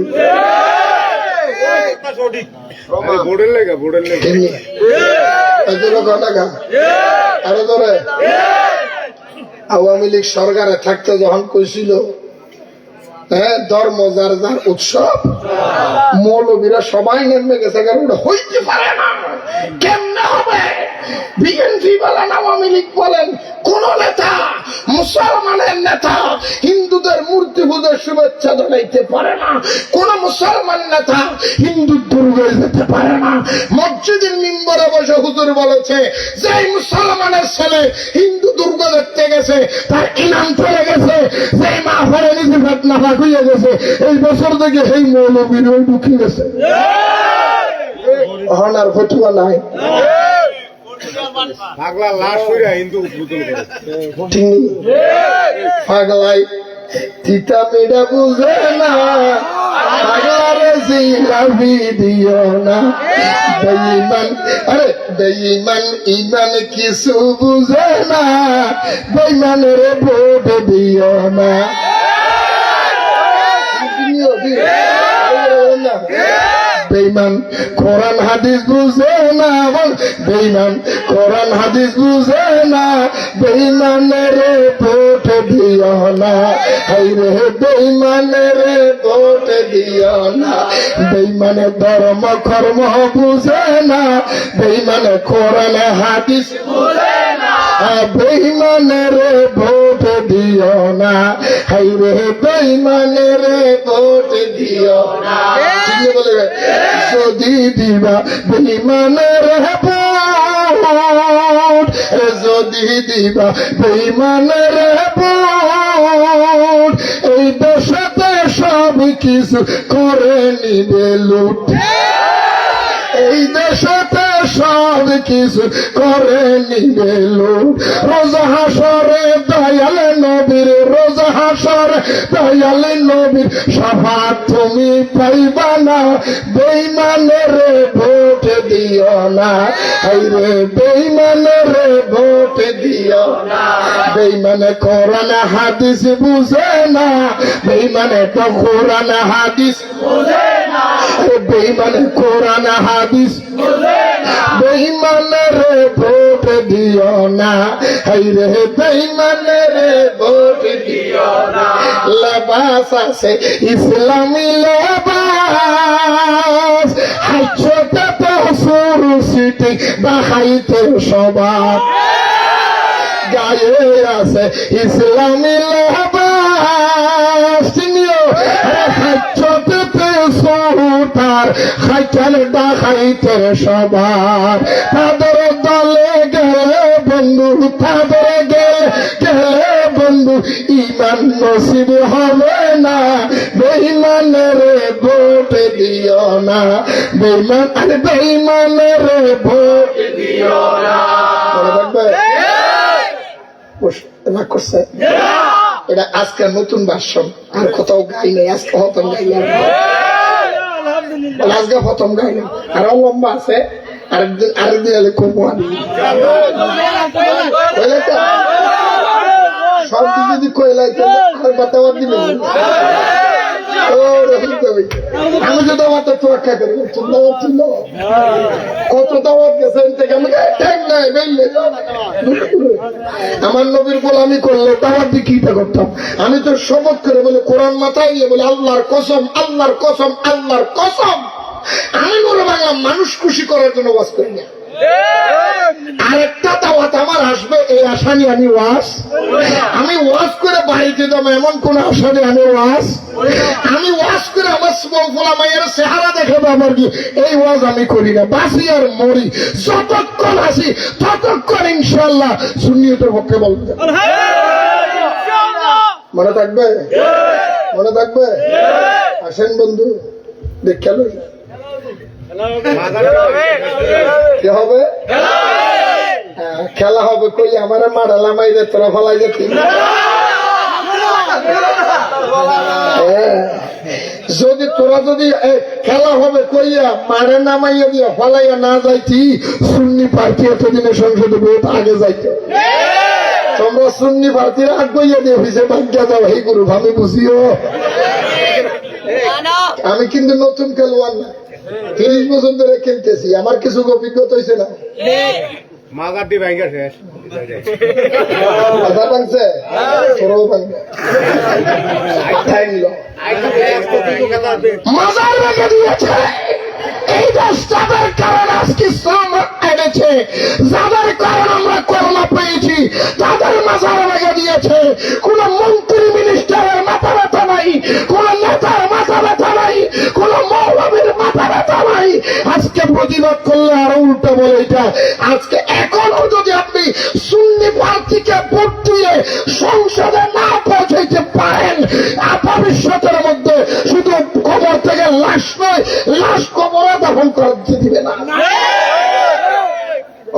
আওয়ামী লীগ সরকারে থাকতে যখন কইছিল হ্যাঁ ধর্ম যার যার উৎসব মৌলবীরা সবাই নেমে গেছে কারণ ওটা হইতে পারে না কেমনে হবে বিএনপি বলেন আওয়ামী লীগ বলেন কোন নেতা মুসলমানের নেতা হিন্দুদের মূর্তি পূজার শুভেচ্ছা জানাইতে পারে না কোন মুসলমান নেতা হিন্দু দুর্গায় যেতে পারে না মসজিদের মিম্বরে বসে হুজুর বলেছে যে মুসলমানের ছেলে হিন্দু দুর্গা দেখতে গেছে তার ইনাম চলে গেছে যে মা ফেরে নিজে ফেতনা ফাঁক হইয়া গেছে এই বছর থেকে এই মৌলবীর ওই ঢুকে গেছে হনার ফতুয়া নাই পাগলা লাশ হইরা হিন্দু উদ্বোধন করে পাগলাই তিতা মেডা বুঝে না পাগলারে জিলাপি দিও না বেঈমান আরে বেঈমান ঈমান কিছু বুঝে না বেঈমানের ভোট দিও না বেঈমান কোরআন হাদিস বুঝে না বেঈমান কোরআন হাদিস বুঝে না বেঈমানের ভোট দিও না, হাইরে বেঈমানের ভোট দিও না। বেঈমানের ধর্ম কর্ম বুঝে না, বেঈমানের কোরআন হাদিস বুঝে না, বেঈমানের ভোট দিও না, হাইরে বেঈমানের ভোট দিও না। ঠিক বলে যদি দিবা বেঈমানের ভোট, যদি দিবা বেঈমানের ভোট, এই দেশে সব কিছু করে নিবে লুট, এই দেশে সব কিছু করে নিবে লুট। রোজা হাসরে দয়াল নবীর, রোজা হাসরে দয়াল নবীর শাফাত তুমি পাইবা না, বেঈমানের ভোট দিও না, হাইরে বেঈমানের ভোট দিও না। বেঈমানে কোরআন হাদিস বুঝে না, বেঈমানে তো কোরআন হাদিস বুঝে না, বেঈমানে কোরআন হাদিস বুঝে না, বেঈমানের ভোট দিও না, হাইরে বেঈমানের ভোট দিও না। লেবাস আছে ইসলামী লেবাস, হাইচতে তো সরু সিটি দেখাইতে সবার, গায়ে আছে ইসলামী লেবাস, চিনিও হাইচতে তার খাইতেন দেখাইতে সবার। তাদের দলে গেলে বন্ধু, তাদের গেলে বন্ধু ইমান নসিব হবে না, বেঈমানের ভোট দিও না, বেঈমান আর বেঈমানের ভোট দিও না। মনে থাকবে? রাগ করছে? এটা আজকে নতুন ভাষণ, আর কোথাও গাই নাই, আজকে প্রথম গাইলাম, আজকে প্রথম গাইলাম, আরো লম্বা আছে, আরেকদিন এলে কমু আমি সব যদি কইলাইতে আর বাতাবার দিলে আমি তো দাওয়াত তোয়াক্কা করি, কত দাওয়াত গেছেন থেকে আমি ঠিক নাই বেললে আমার নবীর গোলামি করলে দাওয়াত দিয়ে কি করতাম। আমি তো শপথ করে বলে কোরআন মাথায় নিয়ে বলে আল্লাহর কসম, আল্লাহর কসম, আল্লাহর কসম, আমি বলে বাংলা মানুষ খুশি করার জন্য ওয়াজ করি না। আরেকটা দাওয়াত আমার আসবে এই আশা নিয়ে আমি ওয়াজ করে বাড়িতে যাবো এমন কোন আশা নিয়ে আমি ওয়াজ করে আমার ফোলা মায়ের চেহারা দেখাবো আমার কি, এই ওয়াজ আমি করি না। বাসি আর মরি, যতক্ষণ আসি ততক্ষণ ইনশাল্লাহ সুন্নিয়তের পক্ষে বলতে। মনে থাকবে? মনে থাকবে? আসেন বন্ধু, দেখে কি হবে? খেলা হবে, কই আমার মারালা মাইরে তোরা ফলাই যেত। যদি তোরা যদি খেলা হবে কইয়া মারে নামাইয়া দিয়া ফলাইয়া না যাইতি, সুন্নি প্রার্থী এতদিনে সংসদে বহুত আগে যাইতো। তোমরা সুন্নি প্রার্থীরা আগুইয়া দিয়ে হয়েছে ভাগ্যা যাও, এই গুরু আমি বুঝিও। আমি কিন্তু নতুন খেলোয়াড় না, 30 বছর ধরে খেলতেছি, আমার কিছু অভিজ্ঞতা হয়েছে না। মাজার ভেঙে দিয়েছে এই দেশ, যাদের কারণ আজকে ইসলাম এনেছে, যাদের কারণ আমরা করোনা পেয়েছি, তাদের মাজার ভেঙে দিয়েছে। কোন মন্ত্রী মিনিস্টারের মাথা ব্যথা নাই, কোন নেতার মাথা ব্যথা নাই, কোন মৌলবীর মাথা ব্যথা নাই। আজকে প্রতিবাদ করলে আরো উল্টো বলে এটা। আজকে এখনো যদি আপনি সুন্নি প্রার্থীকে ভোট দিয়ে সংসদে না পৌঁছাইতে পারেন, ভবিষ্যতের মধ্যে শুধু কবর থেকে লাশ নয়, লাশ কবরে দাফন করতে দিবে না।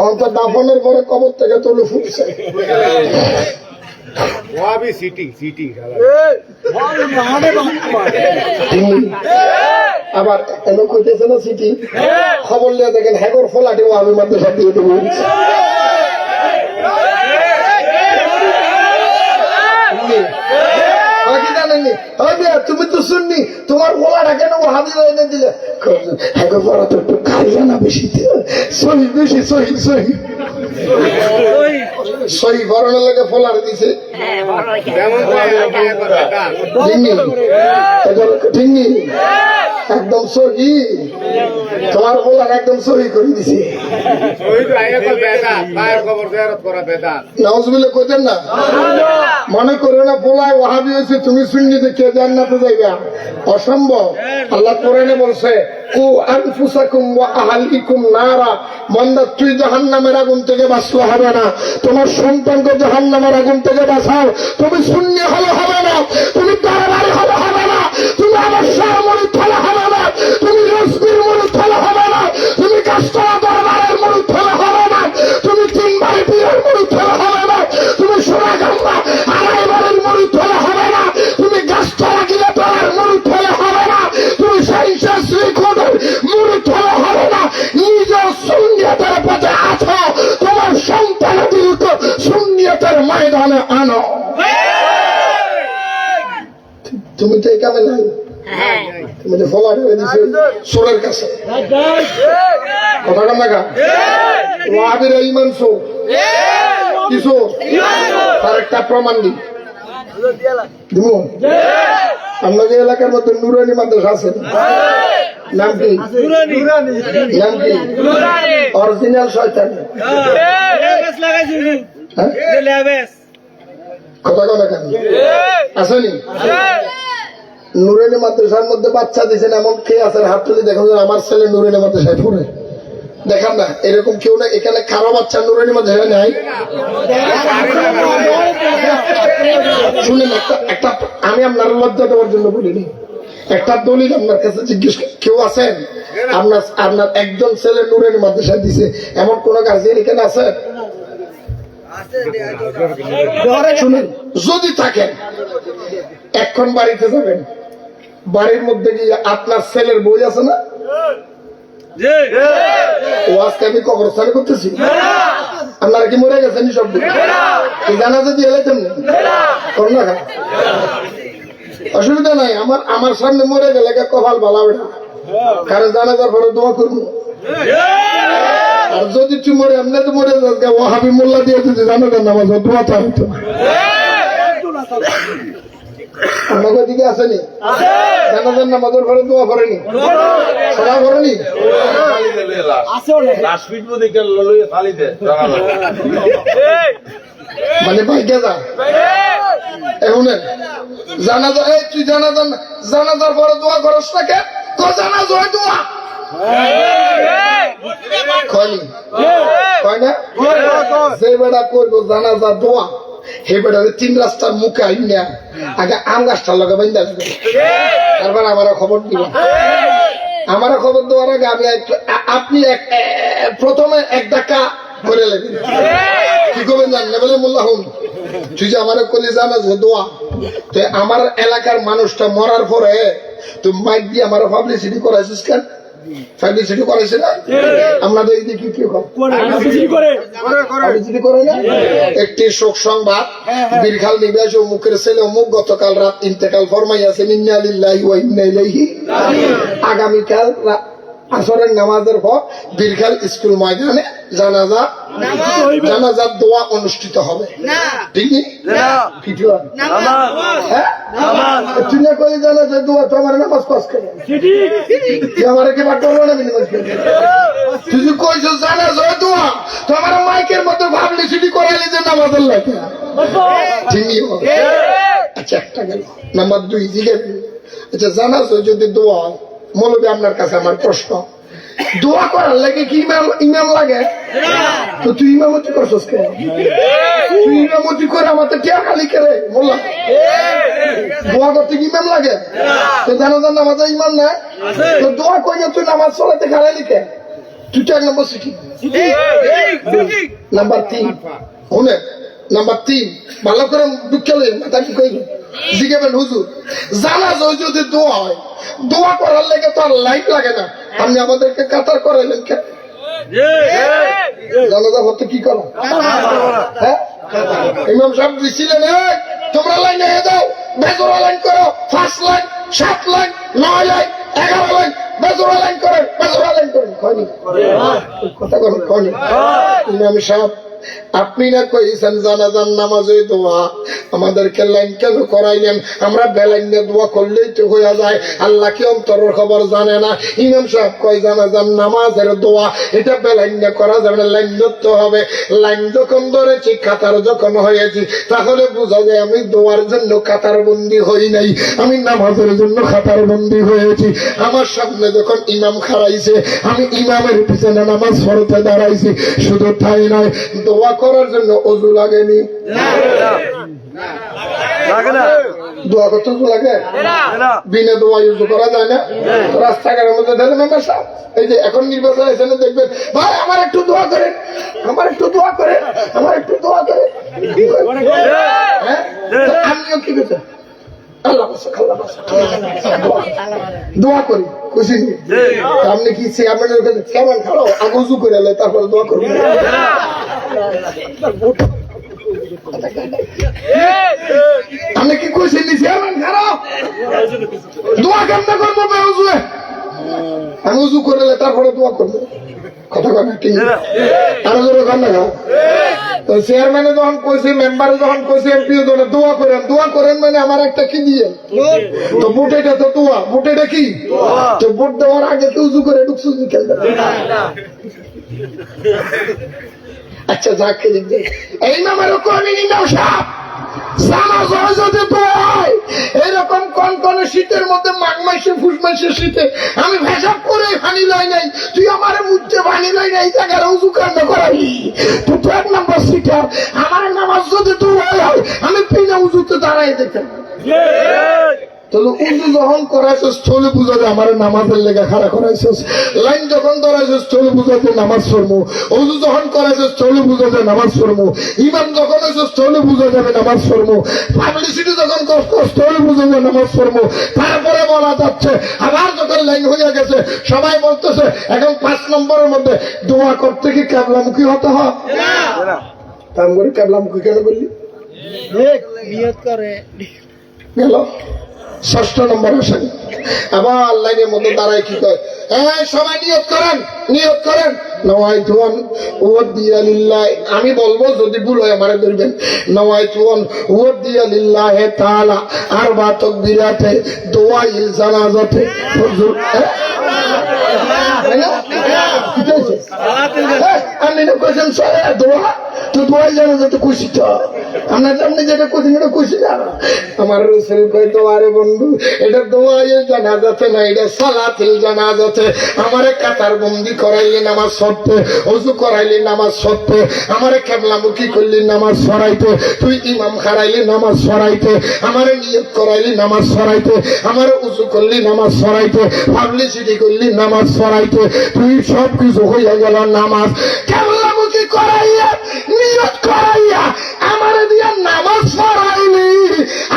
অন্তত দাফনের পরে কবর থেকে তুলে ফুটছে। আবার এলো কইতেছে না সিটি, খবর নিয়ে দেখেন হ্যাগর ফলাটি ওয়াবি মধ্যে সব দিয়ে দেবো। তুমি তো শুননি, তোমার গোলাটা কেন ওয়াহাবি এনে দিলে? হ্যাগর পড়া তো একটু খাইয়া না বেশি, সহি বেশি, সহি সহি সহি বরণের লাগে ফলার দিছে ঠিকনি একদম সহি তোমার ফলার একদম সহি করে দিছে নাউজুবিল্লাহ কইতেন না মনে করো না পোলায় ওয়াহাবি হয়েছে তুমি সুন্নিতে কে জান্নাতে যাইবা অসম্ভব আল্লাহ কোরআনে বলছে কু আনফুসাকুম ওয়া আহলিকুম নারা বান্দা তুই জাহান্নামের আগুন থেকে বাঁচলে হবে না তোমার সন্তানকে জাহান্নামের আগুন থেকে বাঁচাও তুমি সুন্নি হলে হবে না তুমি দরবারি হলে হবে না তুমি আমার শাহ মুরিদ হলে হবে না তুমি রসবির মুরিদ হলে হবে না তুমি কাস্তরা দরবারের মুরিদ হলে হবে না তুমি তিনবাড়ি পীরের মুরিদ হলে হবে না তুমি সোনাগাঙ্গা আড়াইবাড়ির মুরিদ হলে হবে না তুমি গাছতলা গিলাতলার মুরিদ হলে হবে না তুমি সাইন্সের শ্রীখোটের মুরিদ হলে হবে না নিজ সুন্নিয়তের পথে আছো তোমার সন্তানদেরকে সুন্নিয়তের ময়দানে আনো তুমি তো এই কামে নাই তুমি তো ফলার দিছো সোরের কাছে কথা কাম না ওয়াহাবির ইমান সো কিছু তার একটা প্রমাণ দিই দিব আপনাদের এলাকার মধ্যে নুরানি মাদ্রাসা আছে নাম কি নাম কি অরিজিনাল শয়তান কথা কথা কেন আসেনি নুরানি মাদ্রাসার মধ্যে বাচ্চা দিয়েছেন এমন কে আছে হাত তুলে দেখুন আমার ছেলে নুরানি মাদ্রাসায় পড়ে দেখান না এরকম কেউ না এখানে কারো বাচ্চা নুরানি মাদ্রাসায় নাই শুনেন একটা আমি আপনার লজ্জা দেওয়ার জন্য বলিনি একটা দলিল আপনার কাছে জিজ্ঞেস কেউ আছেন আপনার একজন ছেলে নুরানি মাদ্রাসায় দিছে এমন কোন গার্জিয়ান এখানে আছে শুনেন যদি থাকেন এখন বাড়িতে যাবেন বাড়ির মধ্যে গিয়ে আপনার ছেলের বই আছে না ও আজকে আমি কবরস্থানে করতেছি আপনারা কি মরে গেছেন সব জানাজা দিয়ে এলাইতেন না অসুবিধা নাই আমার সামনে মরে গেলে কপাল ভালো হবে না কারণ জানাজার পরে দোয়া করবো আর যদি তুই মরে এমনি তো মরে যাস ওয়াহাবি মোল্লা দিয়ে যদি জানাজার নামাজ দোয়া তো হইতো আমাকে দিকে আসেনি জানাজার নামাজের পরে দোয়া করেনি সরা করেনি মানে বাইকে যা এখন জানাজা তুই জানাজার পরে দোয়া করস না কে জানাজ হয় দোয়া যে বেড়া করবো জানাজা দোয়া হে বেড়া 3 রাস্তার মুখে আইনা আগে আম গাছটার লগে বাইন্দা আসবে তারপর আমার খবর দিব আমার খবর দেওয়ার আগে আপনি প্রথমে 1 ধাক্কা করে লাগবেন কি করবেন জানেন বলে মোল্লা হুন তুই যে আমার কলি জানাজ দোয়া তো আমার এলাকার মানুষটা মরার পরে তুমি মাইক দিয়ে আমার পাবলিসিটি করাইছিস কেন পাবলিসিটি করাইছে না আপনাদের এই দিকে কি করে না একটি শোক সংবাদ বীরখাল নিবাস অমুকের ছেলে অমুক গতকাল রাত ইন্তেকাল ফরমাইয়াছেন ইন্না লিল্লাহি ওয়া ইন্না ইলাইহি আগামীকাল আসরের নামাজের পর বীরখাল স্কুল ময়দানে জানাজার দোয়া অনুষ্ঠিত হবে ঠিক নেই তুই না করে জানাজার দোয়া তো আমার নামাজ পাস করে আমার কি বাদ করবো না তুই যে কইছো জানাজার দোয়া তো আমার মাইকের মতো ভাবলি সেটি করাইলি যে নামাজের লাগে ঠিকই হবে আচ্ছা একটা গেল নাম্বার 2 জিজ্ঞেস আচ্ছা জানাজা যদি দোয়া মৌলবী আপনার কাছে আমার প্রশ্ন দোয়া করার লাগে কি ইমাম লাগে তো তুই ইমামতি করছিস কে তুই ইমামতি করে আমার তো টিয়া খালি করে বললাম দোয়া করতে কি ইমাম লাগে তো জানাজার নামাজে ইমাম না তো দোয়া করে তুই নামাজ চলাতে খারাইলি কে তুই তো 1 নম্বর সিটি নাম্বার 3 শুনে নাম্বার 3 ভালো করে দুঃখ লই মাথা কি কইল জিজ্ঞাসা হুজুর জানাজা যদি দোয়া হয় দোয়া করার লেগে তো আর লাইট লাগে না আপনি আমাদেরকে কাতার করাইলেন কেন জানাজা হতে কি করো হ্যাঁ ইমাম সাহেব দিছিলেন তোমরা লাইন হয়ে যাও বেজোরা লাইন করো 5 লাইন 7 লাইন 9 লাইন 11 লাইন বেজোরা লাইন করেন কথা করেন ইমাম সাহেব আপনি না কইছেন জানাজার নামাজে দোয়া, আমাদেরকে লাইন কেন করাইলেন? আমরা বেলাইনে দোয়া করলেই তো হইয়া যায়, আল্লাহ কি অন্তরের খবর জানে না? ইমাম সাহেব কয় জানাজার নামাজের দোয়া এটা বেলাইনে করা যাবে না, লাইন ধরতে হবে। লাইন যখন ধরেছি, কাতার যখন হয়েছি, তাহলে বোঝা যায় আমি দোয়ার জন্য কাতার বন্দি হই নাই, আমি নামাজের জন্য কাতার বন্দি হয়েছি। আমার সামনে যখন ইমাম খাড়াইছে, আমি ইমামের পিছনে নামাজ পড়তে দাঁড়াইছি। শুধু তাই নয়, দোয়া করার জন্য ওযু লাগেনি। দোয়া করতে ওযু লাগে? বিনা দোয়া ওযু করা যায় না? রাস্তাঘাটের মধ্যে দেখেন মেম্বার সাহেব, এই যে এখন নির্বাচন হয়েছে না, দেখবেন ভাই আমার একটু দোয়া করেন, আমার একটু দোয়া করেন, আমার একটু দোয়া করেন। হ্যাঁ, আমিও কি করতে দোয়া করি, খুশি আপনি কি চেয়ারম্যানের কাছে চেয়ারম্যান খাও আগে উজু করে এলে তারপরে দোয়া করবেন? আমি কি খুশি নি চেয়ারম্যান খাও দোয়া কেমন করবো? আমি উজু করে এলে তারপরে দোয়া করবো। কথা কথা ঠিক আরো জোরে কর না। তো চেয়ারম্যানে যখন কইছে, মেম্বারে যখন কইছে, এমপি দোয়া করেন, দোয়া করেন মানে আমার একটা কি দিয়ে তো বুট, এটা তো দোয়া, বুট এটা কি? তো বুট দেওয়ার আগে তো উজু করে ঢুকছু খেলতে। আচ্ছা যাক, এই নামেরও কর্মী নাও সাপ এরকম কনকনে শীতের মধ্যে মাঘ মাসে ফুস মাসের শীতে আমি ভেসাব করে হানি লাই নাই, তুই আমার মুখে বানি লাই নাই, জায়গায় উজু কান্ড করাবি। তুই তো 1 নম্বর সিটার, আমার নামাজ যদি তুই হয় আমি বিনা উজুতে দাঁড়াই দেখেন। তাহলে উজু যখন করাইছিস চলে বুঝাতে আমার নামাজের লেগে খাড়া করাইছিস, লাইন যখন ধরাইছিস চলে বুঝাতে নামাজ পড়বো, উজু যখন করাইছিস চলে বুঝাতে নামাজ পড়বো, ইমাম যখন হয়েছিস চলে বুঝা যাবে নামাজ পড়বো, পাবলিসিটি যখন কষ্ট চলে বুঝাবে নামাজ পড়বো। তারপরে বলা যাচ্ছে আবার যখন লাইন হয়ে গেছে সবাই বলতেছে এখন 5 নম্বরের মধ্যে দোয়া করতে কি ক্যাবলামুখী হতে হয়? তাম করে ক্যাবলামুখী কেন বললি? গেল 6 নম্বর আসেন। আবার লাইনের মধ্যে দাঁড়ায় কি কয়, সবাই নিয়ত করেন, নিয়ত করেন। আমি বলবো যদি ভুল হয় আমারে ধরবেন। নওয়াইতুন ওয়াদিয়া লিল্লাহি তাআলা আরবা তাকবীরাতে দুআইল জানাজাতে হুজুর আমি না কইছেন দোয়া তো দোয়াই জানা যেতে খুশি তো আমরা আপনি যেটা কইছেন এটা খুশি না। আমার রাসূল কয় দোয়ারে বন্ধু এটা দোয়াইল জানাজাতে না, এটা সালাতুল জানাজাতে। আমারে কাতার বন্দি করাইলে নামাজ পড়তে, ওযু করাইলে নামাজ পড়তে, আমারে কিবলামুখী করলি নামাজ পড়াইতে, তুই ইমাম খাড়াইলি নামাজ পড়াইতে, আমারে নিয়ত করাইলি নামাজ পড়াইতে, আমারে ওযু করলি নামাজ পড়াইতে, পাবলিসিটি করলি নামাজ পড়াইতে, তুই সব কিছু হইয়া গেল নামাজ। কিবলামুখী করাইয়া নিয়ত করাইয়া আমারে দিয়া নামাজ পড়াইলি,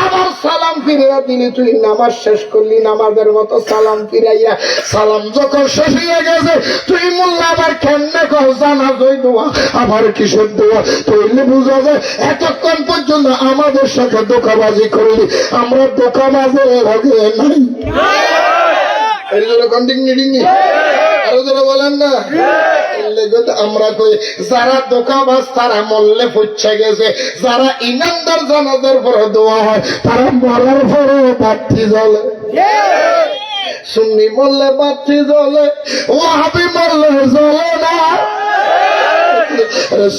আবার সালাম ফিরিয়া দিলি, তুই নামাজ শেষ করলি নামাজের মতো সালাম ফিরাইয়া। সালাম যখন শেষ হয়ে গেছে তুই মোল্লা আবার কেমনে কর জানাজার দোয়া, আবার কিসের দোয়া? তৈলে বুঝা যায় এতক্ষণ পর্যন্ত আমাদের সাথে ধোঁকাবাজি করলি, আমরা ধোঁকাবাজের লগে নাই। এই জন্য কন্টিনিউ আরো যারা বলেন না, আমরা কই যারা ধোঁকাবাজ তারা মরলে ফুচ্ছে গেছে, যারা ইমানদার জানাজার পরে দোয়া হয় তারা মরার পরে বাতি জ্বলে। সুন্নি মরলে বাতি জ্বলে, ওয়াহাবি মরলে জ্বলে না।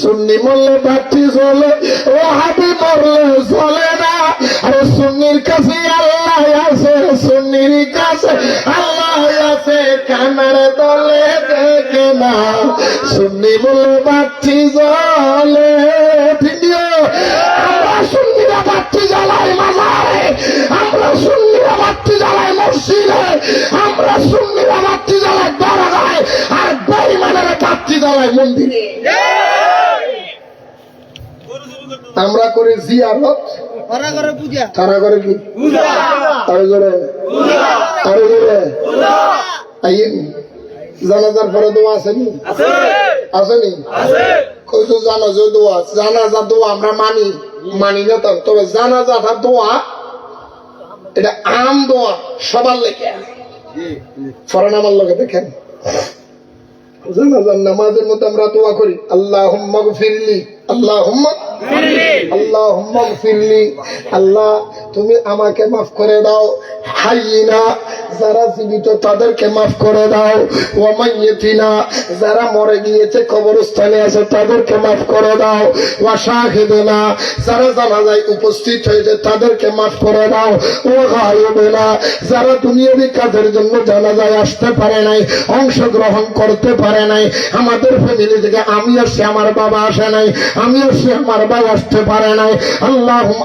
সুন্নি মরলে বাতি জ্বলে, ওয়াহাবি মরলে জ্বলে না। আরে সুন্নির কাছে আল্লাহ আছে, সুন্নির কাছে আল্লাহ আছে, কানার দলে দেখে না। সুন্নি বলে বাতি জ্বলে, আমরা সুন্নিরা বাতি জ্বালাই মাজারে, আমরা সুন্নিরা বাতি জ্বালাই মসজিদে, আমরা সুন্নিরা বাতি জ্বালাই দরগায়, আর বেঈমানেরা বাতি জ্বালাই মন্দিরে। আমরা করি জিয়ারত, তারা করে কি আরো জোরে, আরো জোরে। জানাজার পরে দোয়া আসেনি, আসেনি? কইছো জানাজা দোয়া, জানাজা দোয়া আমরা মানি মানি না, তবে জানাজাটা দোয়া এটা আম দোয়া সবার লেগে। ফরান আমার লোকে দেখেন জানাজার নামাজের মধ্যে আমরা দোয়া করি আল্লাহুম্মা গফিরলি, আল্লাহুম্মা আল্লাহুম্মা গফিরলি, আল্লাহ তুমি আমাকে মাফ করে দাও। হাইয়িনা, যারা জীবিত তাদেরকে মাফ করে দাও। ওয়া মাইয়িতিনা, যারা মরে গিয়েছে কবরস্থানে আছে তাদেরকে মাফ করে দাও। ওয়া শাহিদিনা, যারা জানাজায় উপস্থিত হয়েছে তাদেরকে মাফ করে দাও। ওয়া গায়িবিনা, যারা দুনিয়াবি কাজের জন্য জানাজায় আসতে পারে নাই, অংশগ্রহণ করতে পারে নাই, আমাদের ফ্যামিলি থেকে আমি আসছি, আমার বাবা আসে নাই, আমি আসছি, আমার ভাই আসতে পারে নাই।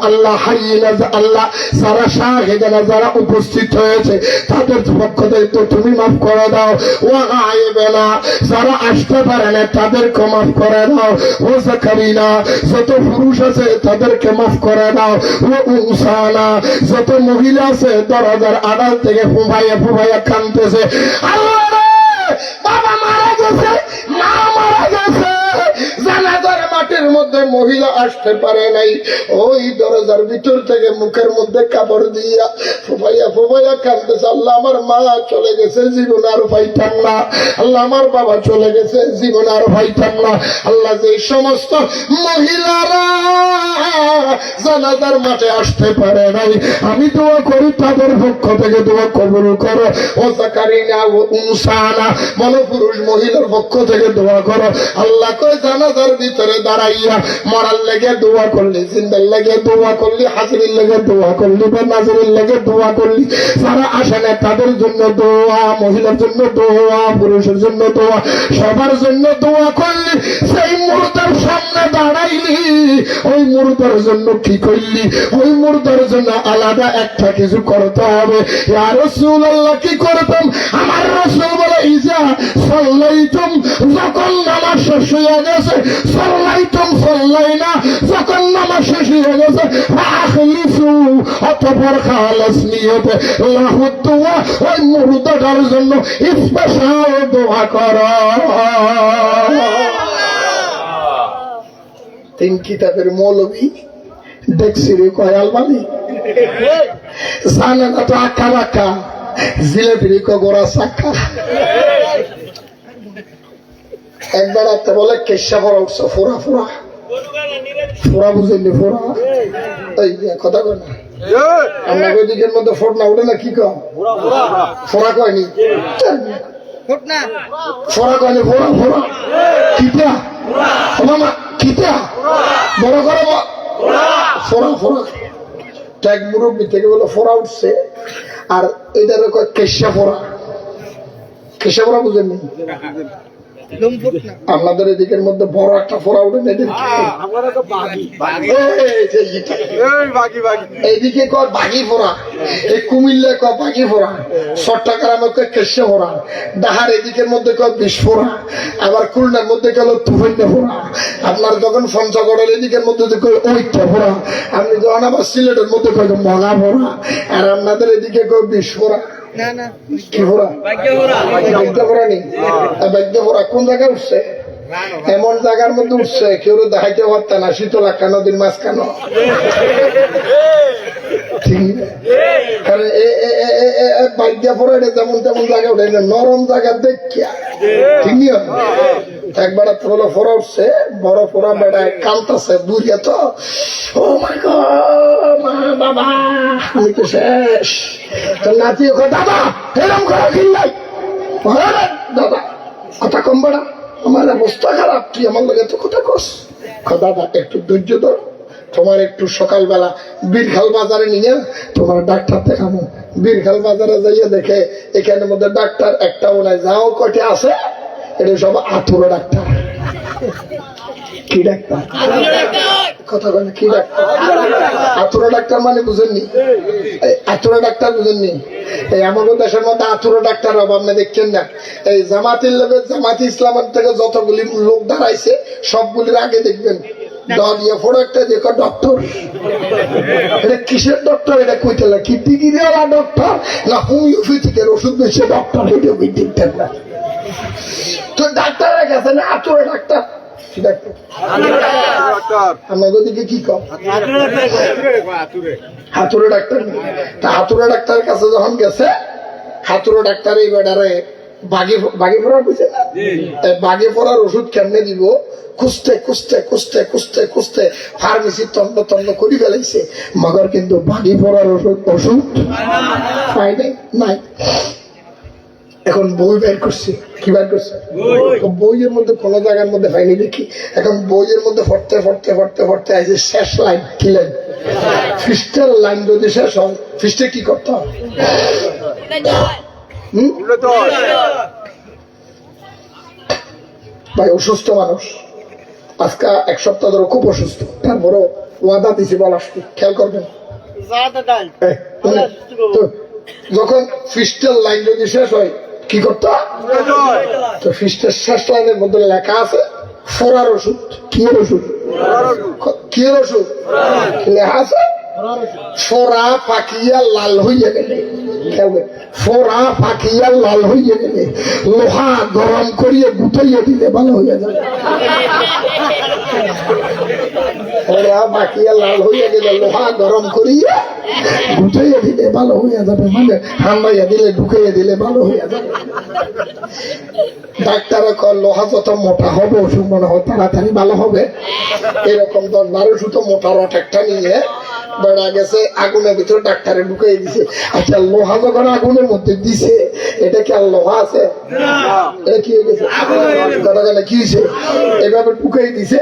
আল্লাহ হাইয়িনা, আল্লাহ যারা শাহিদিনা, যারা উপস্থিত হয়েছে তাদের পক্ষ থেকে তো তুমি মাফ করে দাও। ওয়া গায়িবিনা, যারা আসতে পারে না তাদেরকে মাফ করে দাও। ও যাকারিনা, যত পুরুষ আছে তাদেরকে মাফ করে দাও। ও উনসানা, যত মহিলা আছে দরজার আড়াল থেকে ফুফাইয়া কাঁদতেছে, আল্লাহ রে, বাবা মারা গেছে, মা মারা গেছে, জানাজার মাটির মধ্যে মহিলা আসতে পারে নাই, ওই দরজার ভিতর থেকে মুখের মধ্যে কাপড় দিয়া ফুফাইয়া কাঁদতেছে, আল্লাহ আমার মা চলে গেছে, জীবন আর পাইতাম না, আল্লাহ আমার বাবা চলে গেছে, জীবন আর পাইতাম না। আল্লাহ যে সমস্ত মহিলারা জানাজার মাঠে আসতে পারে নাই, আমি দোয়া করি তাদের পক্ষ থেকে দোয়া কবুল করো। ও যাকারিনা ও উনসানা, বলো পুরুষ মহিলার পক্ষ থেকে দোয়া করো। আল্লাহ কয় জানাজার ভিতরে দাঁড়াইয়া মরার লেগে দোয়া করলি, জিন্দার লেগে দোয়া করলি, হাজিরির লেগে দোয়া করলি, বেনাজিরের লেগে দোয়া করলি, যারা আসে না তাদের জন্য দোয়া, মহিলার জন্য দোয়া, পুরুষের জন্য দোয়া, সবার জন্য দোয়া করলি। সেই মুর্দার সামনে দাঁড়াইলি, ওই মুর্দার জন্য কি করলি? ওই মুর্দার জন্য আলাদা একটা কিছু করতে হবে। ইয়া রাসূলুল্লাহ, কি করতাম? আমার রাসূল বলে, ইজা সাল্লাইতুম, যখন নামাজ শেষ হয়ে গেছে, সাল্লাইতুম সাল্লাইনা, যখন নামাজ শেষ হয়ে গেছে, আখলিসু, অতঃপর খালাস নিয়তে লাহু দুআ, ওই মুর্দাটার জন্য স্পেশাল দোয়া করো। তিন কিতাবের মৌলবী দেখছি রে কয় আলবানি, জানে না তো আঁকা বাঁকা, জিলেপির গোড়া চাকা। একবার আপনি বলে কেশা ফোরা উঠছে, ফোরা ফোরা ফোরা, বুঝেননি? ফোরা এই কথা কয় না, আপনার ওই দিকের মধ্যে ফোট না উঠে না, কি কয় ফোরা কয়নি, ফোরা কয়নি, ফোরা ফোরা কিতা মামা, কিতা বড় করে ফোরা ফোরা। এক মুরব্বী থেকে বলে ফোরা উঠছে, আর এটার কয় কেশা ফোরা। কেশা ফোরা বুঝেননি? আপনাদের এদিকের মধ্যে বড় একটা ফোড়া উঠে এইদিকে কয় বাঘি ফোড়া, এই কুমিল্লা কয় বাঘি ফোড়া, চট্টগ্রামে কয় কেশে ফোড়া, ডাহার এদিকের মধ্যে কয় বিষ ফোড়া, আবার খুলনার মধ্যে গেল তুফান্ডা ফোড়া, আপনার যখন পঞ্চগড়ের এদিকের মধ্যে কয় ওইটা ফোড়া, আপনি যখন আবার সিলেটের মধ্যে কয় মগা ফোড়া, আর আপনাদের এদিকে কয় বিষ ফোড়া। কি ফোড়া? বাগ্যা ফোড়া নেই, বাগ্যা ফোড়া কোন জায়গায় উঠছে? এমন জায়গার মধ্যে উঠছে কেউ দেখাইতে পারত না, শীতলাক্ষা নদীর মাঝখানো। বাগ্যা ফোড়া এটা যেমন তেমন জায়গা উঠে, নরম জায়গা দেখিয়া, ঠিক নিয়ম। একবার হলো ফোড়া উঠছে, বড় ফোড়া, বেড়ায় কান্তাছে, বুড়িয়া তো, ও মাই গড বাবা, আমি তো শেষ। তো নাতি দাদা এরম করা কিনলাই, দাদা কথা কম বেড়া, আমার অবস্থা খারাপ, তুই আমার লগে তো কথা কস। দাদা একটু ধৈর্য ধর, তোমার একটু সকালবেলা বীরখাল বাজারে নিয়ে তোমার ডাক্তার দেখাবো। বীরখাল বাজারে যাইয়া দেখে এখানের মধ্যে ডাক্তার একটাও নাই, যাও কয়টা আছে, এটা সব আতুরা ডাক্তার। কি ডাক্তার? কথা বলে কি ডাক্তার? আতুরা ডাক্তার মানে বুঝেননি? আতুরা ডাক্তার বুঝেননি? এই আমাদের দেশের মধ্যে আতুরা ডাক্তার অভাব না, দেখছেন না? এই জামাতের লোকের, জামাতি ইসলামের থেকে যতগুলি লোক দাঁড়াইছে সবগুলির আগে দেখবেন ডক্টর। এটা কিসের ডক্টর? এটা কইতে কি ডিগ্রিওয়ালা ডক্টর না হোমিওপ্যাথিকের ওষুধ বেশি ডক্টর? এটা ঠিকঠাক না। তো ডাক্তারের কাছে না আতুরা ডাক্তার, আমাদের দিকে কি কম হাতুড়ে ডাক্তার। তা হাতুড়ে ডাক্তারের কাছে যখন গেছে, হাতুড়ে ডাক্তার এই বেড়ারে বাগে পড়ার বুঝে না, বাগে পড়ার ওষুধ কেমনে দিব, খুঁজতে খুঁজতে খুঁজতে খুঁজতে খুঁজতে ফার্মেসি তন্ন তন্ন করে ফেলাইছে, মগর কিন্তু বাগে পড়ার ওষুধ পাই নাই। এখন বই বের করছি, কি বের করছে, বইয়ের মধ্যে কোন জায়গার মধ্যে পাইনি দেখি। এখন বইয়ের মধ্যে পড়তে পড়তে পড়তে পড়তে আছে শেষ লাইন, কি লাইন, ফিস্টের লাইন যদি শেষ হয়, ফিস্টে কি করতে হবে, ভাই অসুস্থ মানুষ, আজকে এক সপ্তাহ ধরে খুব অসুস্থ, তারপরে ওয়াদা দিছি বলার, খেয়াল করবেন। যখন ফিস্টের লাইন যদি শেষ হয় কি করতে হয়, তো ফিস্টের শেষ লাইনের মধ্যে লেখা আছে ফোড়ার ওষুধ। কি ওষুধ, কি ওষুধ লেখা আছে, ফোড়া পাকিয়া লাল হইয়া গেলে, ফোড়া পাকিয়া লাল হইয়া গেলে লোহা গরম করিয়ে গুটাইয়া দিলে ভালো হইয়া যাবে। ফোড়া পাকিয়া লাল হইয়া গেলে লোহা গরম করিয়া গুটাইয়া দিলে ভালো হইয়া যাবে, মানে হান্দাইয়া দিলে ঢুকাইয়া দিলে ভালো হইয়া যাবে। ডাক্তারে কয় লোহা যত মোটা হবে ওষুধ মনে হয় তাড়াতাড়ি ভালো হবে। এরকম 10-12 সুতো মোটা রড একটা নিয়ে বেড়া গেছে, আগুনের ভিতরে ডাক্তারে ঢুকাই দিছে। আচ্ছা লোহা যখন আগুনের মধ্যে দিছে, এটা কি আর লোহা আছে, এটা কি হয়ে গেছে, কি হয়েছে, এভাবে ঢুকাই দিছে।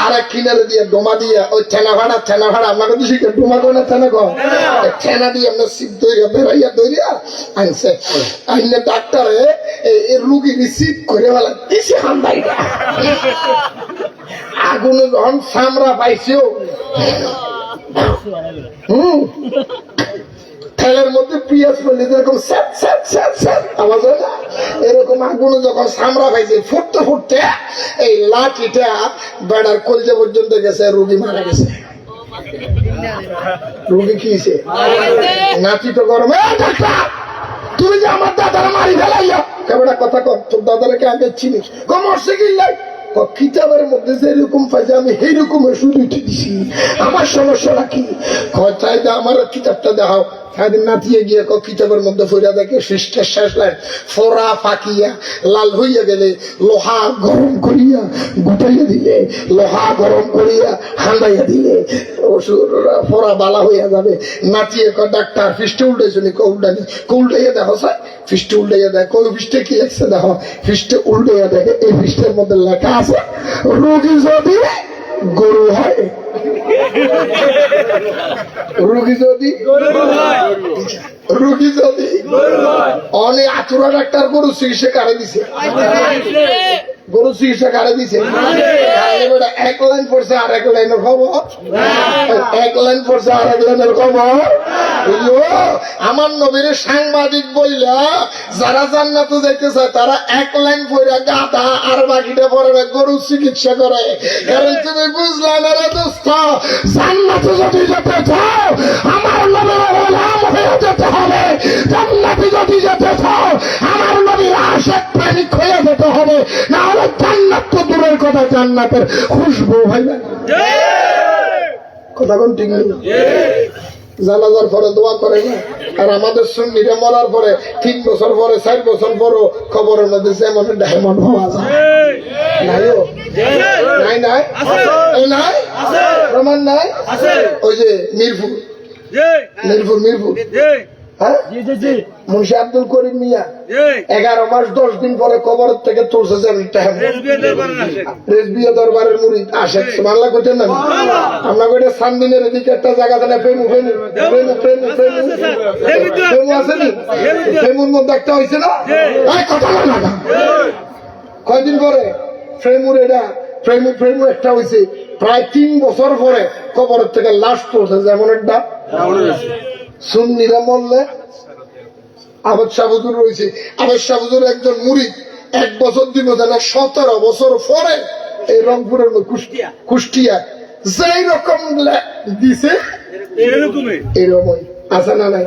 আর এক কিনারে দিয়ে ডোমা দিয়ে ওই ঠেনা ভাড়া আপনাকে তো শিখে ডোমা করে না, ঠেনা কর, ঠেনা দিয়ে আপনার সিপ দইরা বেড়াইয়া দইরা আনছে। আইনে ডাক্তারে রুগী রিসিভ করে বলা দিছে হান্দাইরা, আগুনে যখন সামরা পাইছেও তেলের মধ্যে পিঁয়াজ পড়লে যেরকম আওয়াজ হয় না, এরকম আগুনে যখন সামরা পাইছে ফুটতে ফুটতে এই লাঠিটা বেড়ার কলজা পর্যন্ত গেছে, রুগী মারা গেছে। রুগী কি হয়েছে, নাচি তো গরমে, তুমি যে আমার দাদারা মারি ফেলাইয়া, কেমন কথা কর, তোর দাদারাকে আগে চিনিস, কমর্সে গিল্লাই কিতাবের মধ্যে যেরকম পাইছে আমি সেইরকম শুধু দিছি, আমার সমস্যাটা কি, চাই আমার কিতাবটা দেখাও। সারাদিন নাতিয়ে গিয়ে কিতাবের মধ্যে ফিরা দেখে সৃষ্টের শেষ লাইন, ফোড়া ফাঁকিয়া লাল হইয়া গেলে লোহা গরম করিয়া গুটাইয়া দিলে, লোহা গরম করিয়া হান্দাইয়া দিলে ফোড়া বালা হইয়া যাবে। নাতিয়ে ডাক্তার ফিস্টে উল্টাইছো নি, উল্টানি, উল্টাইয়া দেখো স্যার, ফিস্টে উল্টাইয়া দেখো, ফিস্টে কি লেখছে দেখো, ফিস্টে উল্টাইয়া দেখে এই ফিস্টের মধ্যে লেখা আছে রোগী যদি গরু হয়, রোগী যদি অনেক আতুরা ডাক্তার গরু চিকিৎসা কারে দিছে, গরু চিকিৎসা কারে দিছে, এক লাইন পড়ছে আর এক লাইনের খবর, এক লাইন পড়ছে আর এক লাইনের খবর। আমার নবীর সাংবাদিক বইলা যারা জান্নাতে যাইতে চায় তারা এক লাইন পড়া গাধা আর বাকিটা পরে গরু চিকিৎসা করে। কারণ তুমি বুঝলা না রে দোস্ত, জান্নাতে যদি যেতে চাও আমার নবীর গোলাম হয়ে যেতে হবে, জান্নাতে যদি যেতে চাও আমার নবীর আশিক প্রেমিক হয়ে যেতে হবে, না হলে জান্নাত তো দূরের কথা, জান্নাতের খুশবু হয় না। কথা কোন ঠিক নেই, জানাজার পরে দোয়া করে না। আর আমাদের সুন্নিরা মরার পরে 3 বছর পরে 4 বছর পরও খবরের মধ্যে যেমন ডায়মন্ড হওয়া যায়, নাই নাই নাই প্রমাণ নাই। ওই যে মিরপুর হ্যাঁ, মুন্সি আব্দুল করিম মিয়া 11 মাস 10 দিন পরে কবরের থেকে তুলছে, রেজবিয়া দরবারের মুরিদ আশেক সুবহানাল্লাহ কইতেন না, আমরা কইটা সামদিনের এদিকে একটা জায়গা দেন, ফেমু আছে নি, ফেমুর মধ্যে একটা হইছে না, কথা না কয়দিন পরে ফ্রেমুর এটা ফ্রেমু একটা হয়েছে, প্রায় 3 বছর পরে কবরের থেকে লাশ তুলছে, যেমন একটা সুন্নিরা মরলে আবাদ শাহ হুজুর রয়েছে, আবাদ শাহ হুজুর একজন মুরিদ 1 বছর 2 বছর না 17 বছর পরে এই রংপুরের কুষ্টিয়া যেই রকম দিছে এরকমই আছে না নাই,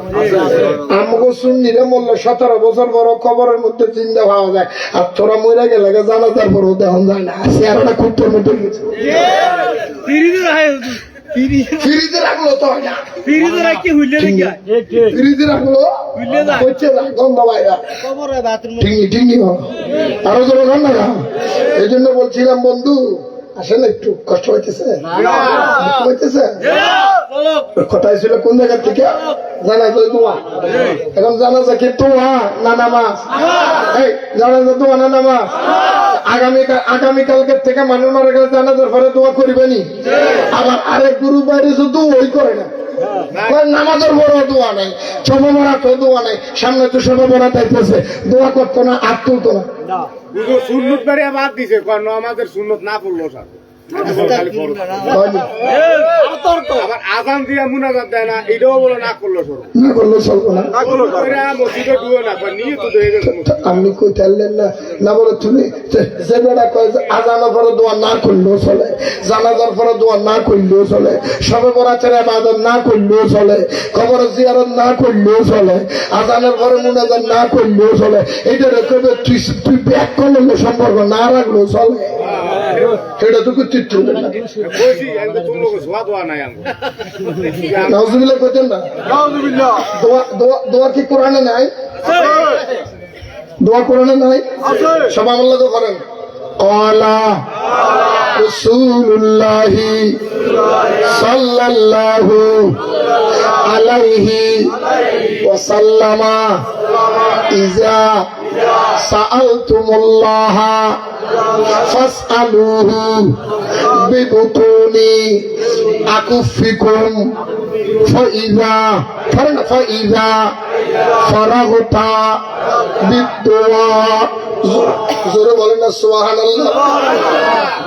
আমাকে সুন্নিরা মরলে 17 বছর পর কবরের মধ্যে জিন্দা পাওয়া যায়, আর তোরা মরে গেলে জানাজার পরও দেখন যায় না, চেহারাটা খুব টমেটো গেছে। ফ্রিজে রাখলো তো হয় না, ফ্রিজে রাখি হুইলে দেখা ফ্রিজে রাখলো হুইলে যা হচ্ছে না, গন্ধ বাইরা কবরে বাথরুমে ঠিকই ঠিকই আরো জোরে গান না গা। এই জন্য বলছিলাম বন্ধু আসেন, একটু কষ্ট হইতেছে, হইতেছে কথাই ছিল কোন জায়গা থেকে জানা যায় তোমার, এখন জানা যায় কি তোমার না নামাজ, এই জানা যায় তোমার না নামাজ। আগামীকালকে থেকে মানুষ মারা গেলে জানাজার পরে দোয়া করিবেনি, আবার আরেক গুরু বাইরে শুধু ওই করে না, নামাজের বড় দোয়া নাই, সবে বড়া তো দোয়া নাই, সামনে তো সবে বড়া তাইতেছে, দোয়া করতো না, আর তুলতো না। সুন্নত বেরিয়ে বাদ দিছে, কারণ আমাদের সুন্নত না করলো স্যার, আবার আজান দিয়ে মুনাজাত দেয় না, এটাও বলে না করলো সর না করলো চলবো না। মসজিদে ডুবে না, নিয়ে তো হয়ে গেছে। আপনি কই চাইলেন না, না বলে তুমি যে বেড়া কয় আজানের পরে দোয়া না করলেও চলে, জানাজার পরে দোয়া না করলেও চলে, সবে বরাতের ইবাদত না করলেও চলে, কবর জিয়ারত না করলেও চলে, আজানের পরে মুনাজাত না করলেও চলে, এইটা কবে তুই ব্যাক করলে সম্পর্ক না রাখলেও চলে, এটা তো করতে বলছি তুমি সোয়াদ হওয়া নাই আমি নাউজুবিল্লাহ কইতেন না, দোয়া কি কোরআনে নাই? দোয়া কোরআনে নাই? সব আমল তো করেন। ক্বালা রাসূলুল্লাহি সাল্লাল্লাহু আলাইহি ওয়াসাল্লামা ইযা সাআলতুমুল্লাহা ফাসআলুহু বিবুতুনি আকুফিকুম ফাইযা ফারাগতা বিদুআ, জোরে বলেন না সুবহানাল্লাহ।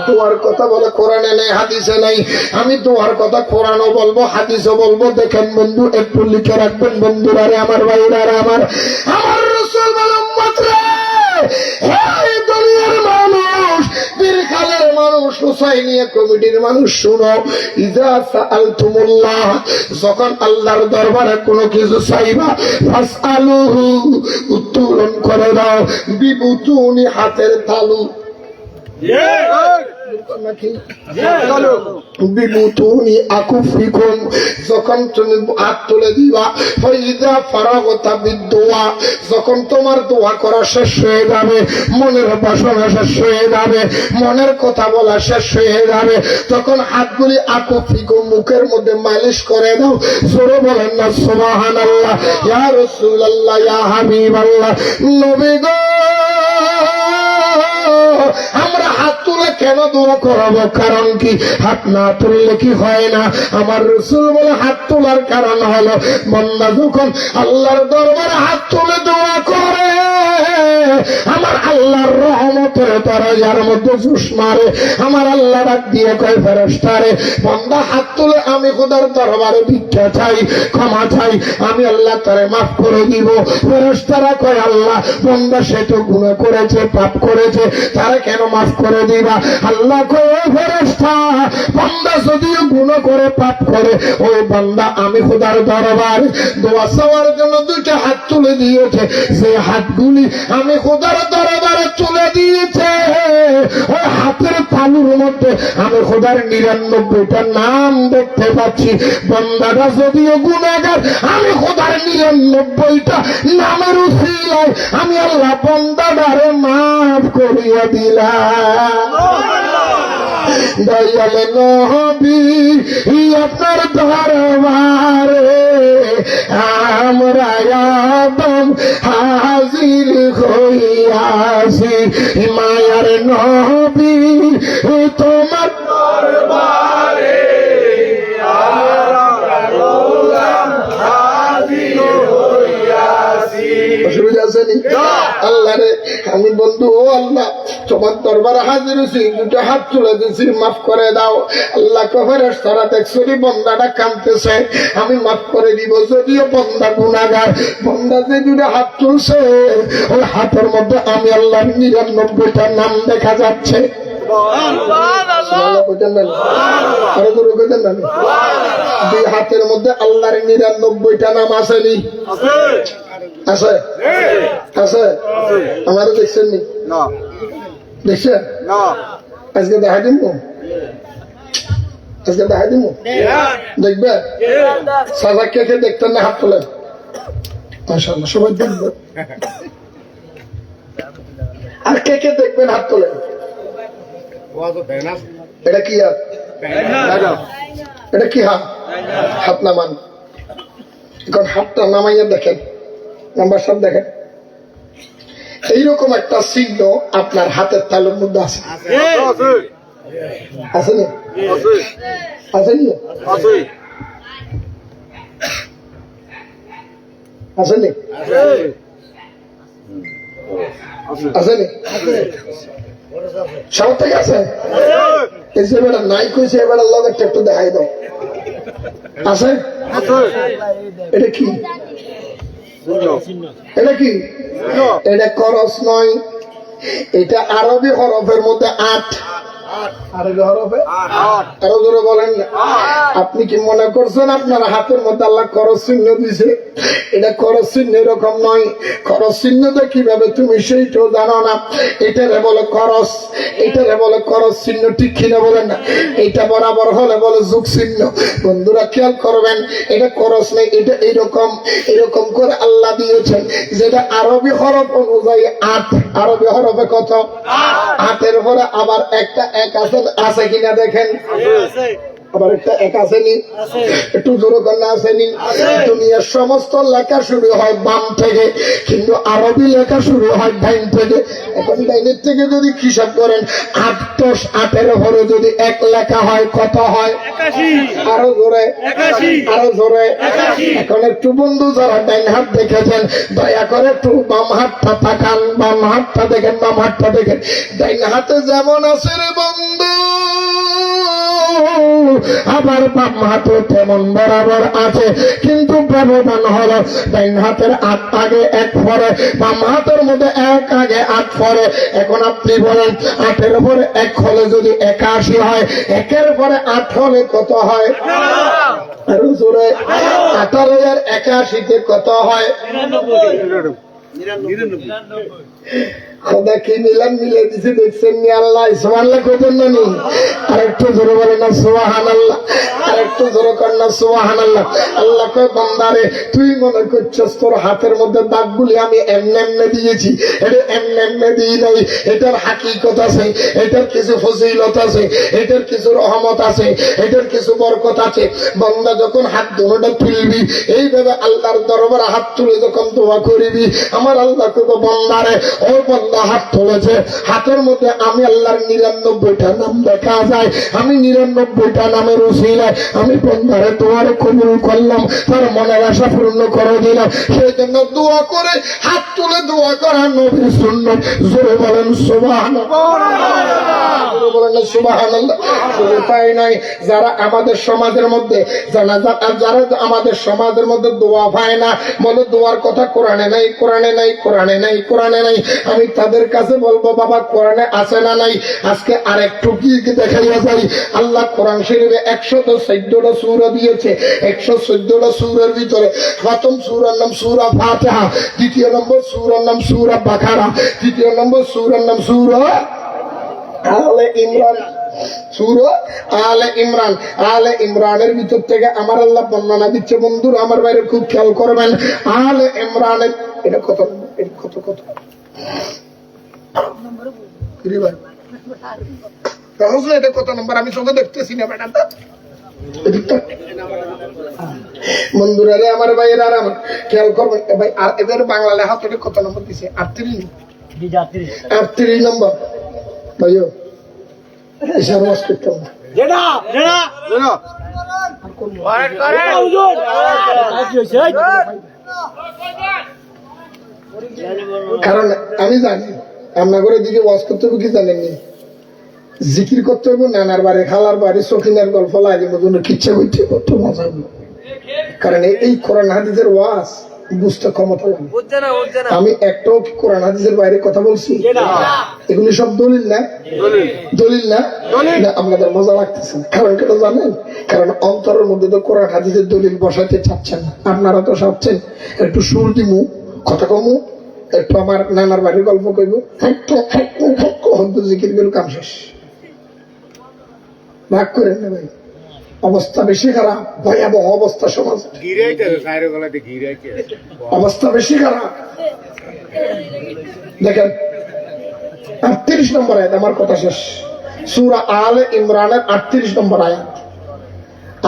দোয়ার কথা বলে কোরআনে নেই, হাদিসে নেই, আমি দোয়ার কথা কোরআনও বলবো, হাদিসও বলবো। দেখেন বন্ধু, একটু লিখে রাখবেন বন্ধুরা রে, আমার ভাইরা রে, আমার রাসূল বলেন উম্মত রে, হে দুনিয়ার মানুষ, বীরখালের মানুষ, হুসাইনিয়া কমিটির মানুষ, শুনো, ইযা সাআলতুমুল্লাহ, যখন আল্লাহর দরবারে কোনো কিছু চাইবা, ফাসআলুহু, উত্তোলন করে দাও, বিবুতুনি, হাতের তালু, বিবুতুনি আকুফিকুম, যখন তুমি হাত তুলে দিবা, ফাইযা ফারাগতা বিদুআ, যখন তোমার দোয়া করা শেষ হয়ে যাবে, মনের বাসনা শেষ হয়ে যাবে, মনের কথা বলা শেষ হয়ে যাবে, তখন হাতগুলি আকুফিকুম, মুখের মধ্যে মালিশ করে দাও। জোরে বলেন না সুবহানাল্লাহ। ইয়া রাসূলুল্লাহ, ইয়া হাবিবাল্লাহ, নবী গো, আমরা হাত তুলে কেন দোয়া করবো? কারণ কি? হাত না তুললে কি হয় না? আমার রাসূল বলে হাত তোলার কারণ হলো, বান্দা যখন আল্লাহর দরবারে হাত তুলে দোয়া করে, আমার আল্লাহর রহমতের দরজার মধ্যে জুস মারে। আমার আল্লাহ ডাক দিয়ে কয়, ফেরেশতারে, বান্দা হাত তুলে আমি খোদার দরবারে ভিক্ষা চাই, ক্ষমা চাই, আমি আল্লাহ তারে মাফ করে দিব। ফেরেশতারা কয়, আল্লাহ, বান্দা সে তো গুনাহ করেছে, পাপ করেছে, তারে কেন মাফ করে দিবা? আল্লাহ কয়, ও ফেরেশতা, বান্দা যদিও গুনাহ করে, পাপ করে, ওই বান্দা আমি খোদার দরবারে দোয়া চাওয়ার জন্য দুইটা হাত তুলে দিয়েছে, যে হাতগুলি আমি খোদার দরবারে তুলে দিয়েছে, ওই হাতের তালুর মধ্যে আমি খোদার ৯৯টা নাম দেখতে পাচ্ছি। বান্দাটা যদিও গুনাহগার, আমি খোদার ৯৯টা নামের উসিলায় আমি আল্লাহ বান্দাটারে মাফ করিয়া দিলাম। দয়াল নবী, আপনার দরবারে আমরা আদম হাজির হইয়াছি, মায়ার নবী, তোমার দরবারে অসুবিধা আছে নি? আল্লাহ রে, আমি বন্ধু, ও আল্লাহ, তোমার দরবারে হাজির হয়েছি, দুটো হাত তুলে দিয়েছি, মাফ করে দাও। আল্লাহ ফেরেশতারা দেখছো বন্দাটা কাঁদতেছে, আমি মাফ করে দিব। যদিও বন্দা গুনাহগার, বন্দা যে দুটো হাত তুলছে, ওই হাতের মধ্যে আমি আল্লাহর ৯৯টা নাম দেখা যাচ্ছে। দুই হাতের মধ্যে আল্লাহর ৯৯টা নাম আসেনি? আছে, আছে। আমারও দেখছেন নি? দেখছেন? আজকে দেখা দিব, আজকে দেখাই দিব দেখবে সাজা কে কে দেখতেন না হাত তোলেন মাশাআল্লাহ সবাই দেখবে আর কে কে দেখবেন হাত তোলেন এটা কি হাত এটা কি হাত হাত নামান এখন হাতটা নামাইয়া দেখেন নাম্বার 7 দেখেন এইরকম একটা চিহ্ন আপনার হাতের তালুর মধ্যে আছে আছে না আছে নি আছে নি আছে নি সব থেকে আছে এই যে বেটা নাই কইছে এবার লগেরটা একটু দেখাই দাও আছে এটা কি এটা কি এটা করস নয় এটা আরবি হরফের মধ্যে 8 আরবি হরফে আরো জোরে বলেন না আপনি কি মনে করছেন আপনার হাতের মধ্যে আল্লাহ করস চিহ্ন দিছে এটা করস চিহ্ন এরকম নয় করস চিহ্নটা কিভাবে তুমি সেইটাও জানো না এটারে বলে করস এটারে বলে করস চিহ্ন ঠিক কিনা বলেন না এটা বরাবর হলে বলে যুগ চিহ্ন বন্ধুরা খেয়াল করবেন এটা করস নেই এটা এরকম এরকম করে আল্লাহ দিয়েছেন যেটা আরবি হরফ অনুযায়ী 8 আরবি হরফে কত 8 এর পরে আবার একটা এক আছে কিনা দেখেন আবার একটা এক আসেনি একটু জোরে কন্যা আসেনি দুনিয়ার সমস্ত লেখা শুরু হয় বাম থেকে কিন্তু আরবি লেখা শুরু হয় ডাইন থেকে এখন ডাইনের থেকে যদি হিসাব করেন 8 + 8 ঘরে যদি এক লেখা হয় কত হয় 81 আরো জোরে 81 আরো জোরে 81 এখন একটু বন্ধু যারা ডাইন হাত দেখেছেন দয়া করে একটু বাম হাতটা তাকান বাম হাতটা দেখেন বাম হাতটা দেখেন ডাইন হাতে যেমন আছে রে বন্ধু আবার বাম হাতে তেমন বরাবর আছে কিন্তু ব্যবধান হলো ডাইন হাতের 8 আগে 1 পরে বাম হাতের মধ্যে 1 আগে 8 পরে এখন আপনি বলেন 8 এর পরে 1 হলে যদি 81 হয় 1 এর পরে 8 হলে কত হয় আর জোরে 18 আর 81 তে কত হয় 99 খোদা কি মিলান মিলে দিছে দেখছেন নি আল্লাহ সুবহানাল্লাহ কইতেন না নি আরেকটু জোরে বলেন না সুবহানাল্লাহ আরেকটু জোরে কর না সুবহানাল্লাহ আল্লাহ কয় বান্দারে তুই মনে করছস তোর হাতের মধ্যে দাগগুলি আমি এমনে এমনে দিয়েছি এটা এমনে এমনে দিই নাই এটার হাকিকত আছে এটার কিছু ফজিলত আছে এটার কিছু রহমত আছে এটার কিছু বরকত আছে বান্দা যখন হাত দুটোটা তুলবি এইভাবে আল্লাহর দরবারে হাত তুলে যখন দোয়া করবি আমার আল্লাহ কইব বান্দারে ও বান্দা হাত তুলেছে হাতের মধ্যে আমি আল্লাহর 99টা নাম দেখা যায় আমি 99টা নামের উসিলায় আমি বান্দারে দোয়ারে কবুল করলাম তার মনের আশা পূর্ণ করে দিলাম সেই জন্য দোয়া করে হাত তুলে দোয়া করা নবীর সুন্নাত জোরে বলেন সুবহানাল্লাহ জোরে বলেন সুবহানাল্লাহ শুধু তাই নয় যারা আমাদের সমাজের মধ্যে যারা আমাদের সমাজের মধ্যে দোয়া পায় না বলে দোয়ার কথা কোরআনে নাই কোরআনে নাই কোরআনে নাই কোরআনে নাই আমি তাদের কাছে বলবো বাবা কোরআনে আছে না নাই আজকে আরেকটু কি দেখাইয়া যাই আল্লাহ কোরআন শরীফে 114টা সূরা দিয়েছে 114টা সূরার ভিতরে প্রথম সূরার নাম সূরা ফাতিহা দ্বিতীয় নম্বর সূরার নাম সূরা বাকারা তৃতীয় নম্বর সূরার নাম সূরা আলে ইমরান সূরা আলে ইমরান আলে ইমরানের ভিতর থেকে আমার আল্লাহ বর্ণনা দিচ্ছে বন্ধুরা আমার বাইরে খুব খেয়াল করবেন আলে ইমরানের এটা কত এটা কত কত এটা কত নম্বর আমি চোখে দেখতেছি না বেটা বন্ধুরা রে আমার ভাইয়ের আর আমার খেয়াল করবেন ভাই আর এদের বাংলা লেখা তো কত নম্বর দিছে 38 নম্বর ভাইও এসব ওয়াজ করতে হবে জেনা জেনা জেনা করে হুজুর কারণ আমি জানি রান্নাঘরের দিকে ওয়াজ করতে হবে কি জানেননি জিকির করতে হবে নানার বাড়ি খালার বাড়ি শৌখিনের গল্প লাগে মতন কিচ্ছা করতে কত মজা হবে কারণ এই কোরআন হাদিসের ওয়াজ বুঝতে ক্ষমতা লাগে আমি একটাও কোরআন হাদিসের বাইরে কথা বলছি এগুলি সব দলিল না দলিল না আপনাদের মজা লাগতেছে কারণ কেন জানেন কারণ অন্তরের মধ্যে তো কোরআন হাদিসের দলিল বসাইতে চাচ্ছেন না আপনারা তো ভাবছেন একটু সুর দিমু কথা কমু একটু আমার নানার বাড়ির গল্প কইব জিকির গেল কাম শেষ ভাগ করেন না ভাই অবস্থা বেশি খারাপ, ভয়াবহ অবস্থা সমাজ, গিরাইতে সাইরে গলাতে গিরাইতে অবস্থা বেশি খারাপ। দেখেন 38 নম্বর আয়াত, আমার কথা শেষ। সূরা আলে ইমরানের 38 নম্বর আয়াত।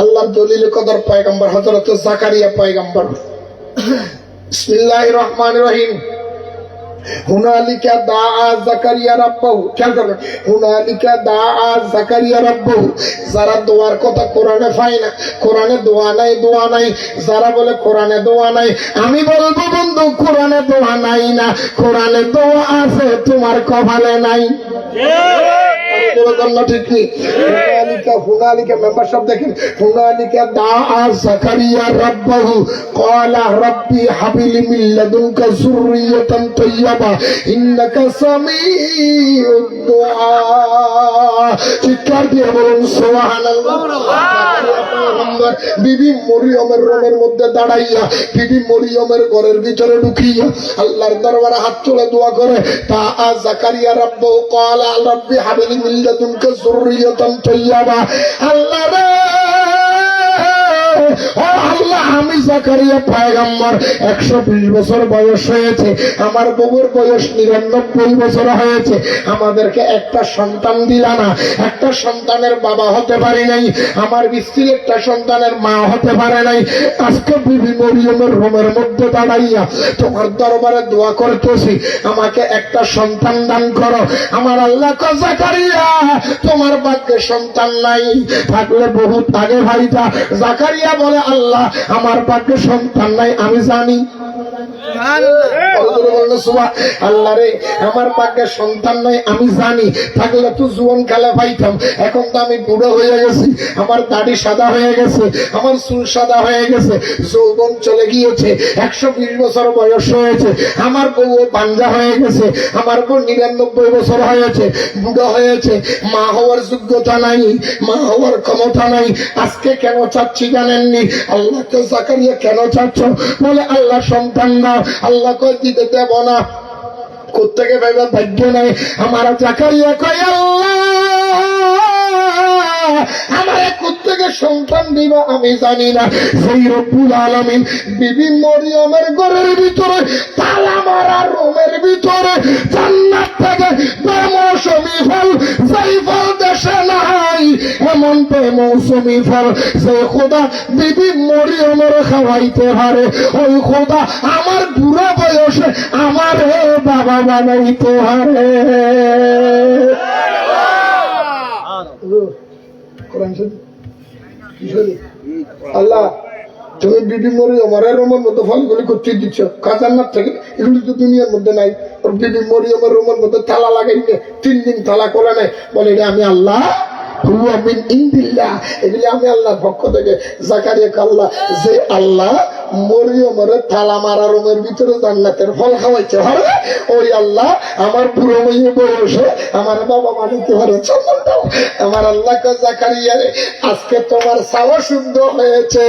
আল্লাহর দলিল কদর পয়গম্বর হযরত জাকারিয়া পয়গম্বর। বিসমিল্লাহির রহমানির রহিম। হুনালিকা দাআ জাকারিয়া রাব্বাহু, খেয়াল করবেন, হুনালিকা দাআ জাকারিয়া রাব্বাহু। যারা দোয়ার কথা কোরআনে পায় না, কোরআনে দোয়া নাই, দোয়া নাই, যারা বলে কোরআনে দোয়া নাই, আমি বলবো বন্ধু কোরআনে দোয়া নাই না, কোরআনে দোয়া আছে, তোমার কপালে নাই। ঠিক নেই। হুনালিকা মেম্বারশিপ দেখেন, হুনালিকা দাআ জাকারিয়া রাব্বাহু ক্বালা রাব্বি হাবলি মিন লাদুনকা যুররিয়াতান তাইয়্যিবা ইন্নাকা সামিউদ দুআ। চিৎকার দিয়ে বলুন সুবহানাল্লাহ। বিবি মরিয়মের রুমের মধ্যে দাঁড়াইয়া, বিবি মরিয়মের ঘরের ভিতরে ঢুকিয়া আল্লাহর দরবারে হাত তুলে দোয়া করে, দাআ জাকারিয়া রাব্বাহু ক্বালা রাব্বি হাবলি মিন লাদুনকা যুররিয়াতান তাইয়্যিবা। আল্লাহ রে, ও আল্লাহ, আমি জাকারিয়া পয়গম্বর 120 বছর বয়স হয়েছে, আমার বাবুর বয়স 99 বছর হয়েছে, আমাদেরকে একটা সন্তান দিলা না, একটা সন্তানের বাবা হতে পারি নাই, আমার স্ত্রী একটা সন্তানের মা হতে পারে নাই। আজকে বিবি মরিয়মের রুমের মধ্যে দাঁড়াইয়া তোমার দরবারে দোয়া করতেছি, আমাকে একটা সন্তান দান করো। আমার আল্লাহ কয়, জাকারিয়া তোমার ভাগ্যে সন্তান নাই, থাকলে বহুত আগে ভাইটা। জাকারিয়া বলে, আল্লাহ আমার ভাগ্যে সন্তান নাই আমি জানি। আল্লাহ রে, আমার ভাগ্যে সন্তান নাই আমি জানি, থাকলে তো জুয়ান কালে পাইতাম, এখন তো আমি বুড়ো হয়ে গেছি, আমার দাড়ি সাদা হয়ে গেছে, আমার চুল সাদা হয়ে গেছে, যৌবন চলে গিয়েছে, 120 বছর বয়স হয়েছে, আমার বউ পাঞ্জা হয়ে গেছে, আমার বউ 99 বছর হয়েছে, বুড়ো হয়েছে, মা হওয়ার যোগ্যতা নাই, মা হওয়ার ক্ষমতা নাই। আজকে কেন চাচ্ছি জানেননি? আল্লাহকে জাকারিয়া কেন চাচ্ছ? বলে আল্লাহ সন্তান না, আল্লাহ কয় দিতে দেব না। কোত্থেকে ভেবে ভাগ্য নাই। আমার জাকারিয়া কয়, আল্লাহ আমার কোত্থেকে সন্তান দিবা আমি জানি না। সেই রব্বুল আলামিন বিবি মরিয়মের ঘরের ভিতরে তালা মারা রুমের ভিতরে জান্নাত থেকে বেমৌসুমি ফল, যেই ফল দেশে নাই, এমন বেমৌসুমি ফল যে খোদা বিবি মরিয়মের খাওয়াইতে পারে, ওই খোদা আমার বুড়ো বয়সে আমার বাবা বানাইতে পারে। আল্লাহ তুমি বিবি মরিয়মের রুমের মধ্যে ফলগুলি করতে দিচ্ছ, কাজান্নাত থেকে, এগুলি তো দুনিয়ার মধ্যে নাই। ওর বিবি মরিয়মের রুমের মধ্যে তালা লাগাইলে 3 দিন তালা খোলা নাই, বলে আমি আল্লাহ এগুলি আমি আল্লাহর পক্ষ থেকে। জাকারিয়া আল্লাহ যে আল্লাহ মরিয়মের তালা মারা রুমের ভিতরে জান্নাতের ফল খাওয়াইতে পারে, ওই আল্লাহ আমার বুড়ো মেয়ে বয়সে আমার বাবা মানিতে পারে। আমার আল্লাহ জাকারিয়া রে, আজকে তোমার চাওয়া শুদ্ধ হয়েছে,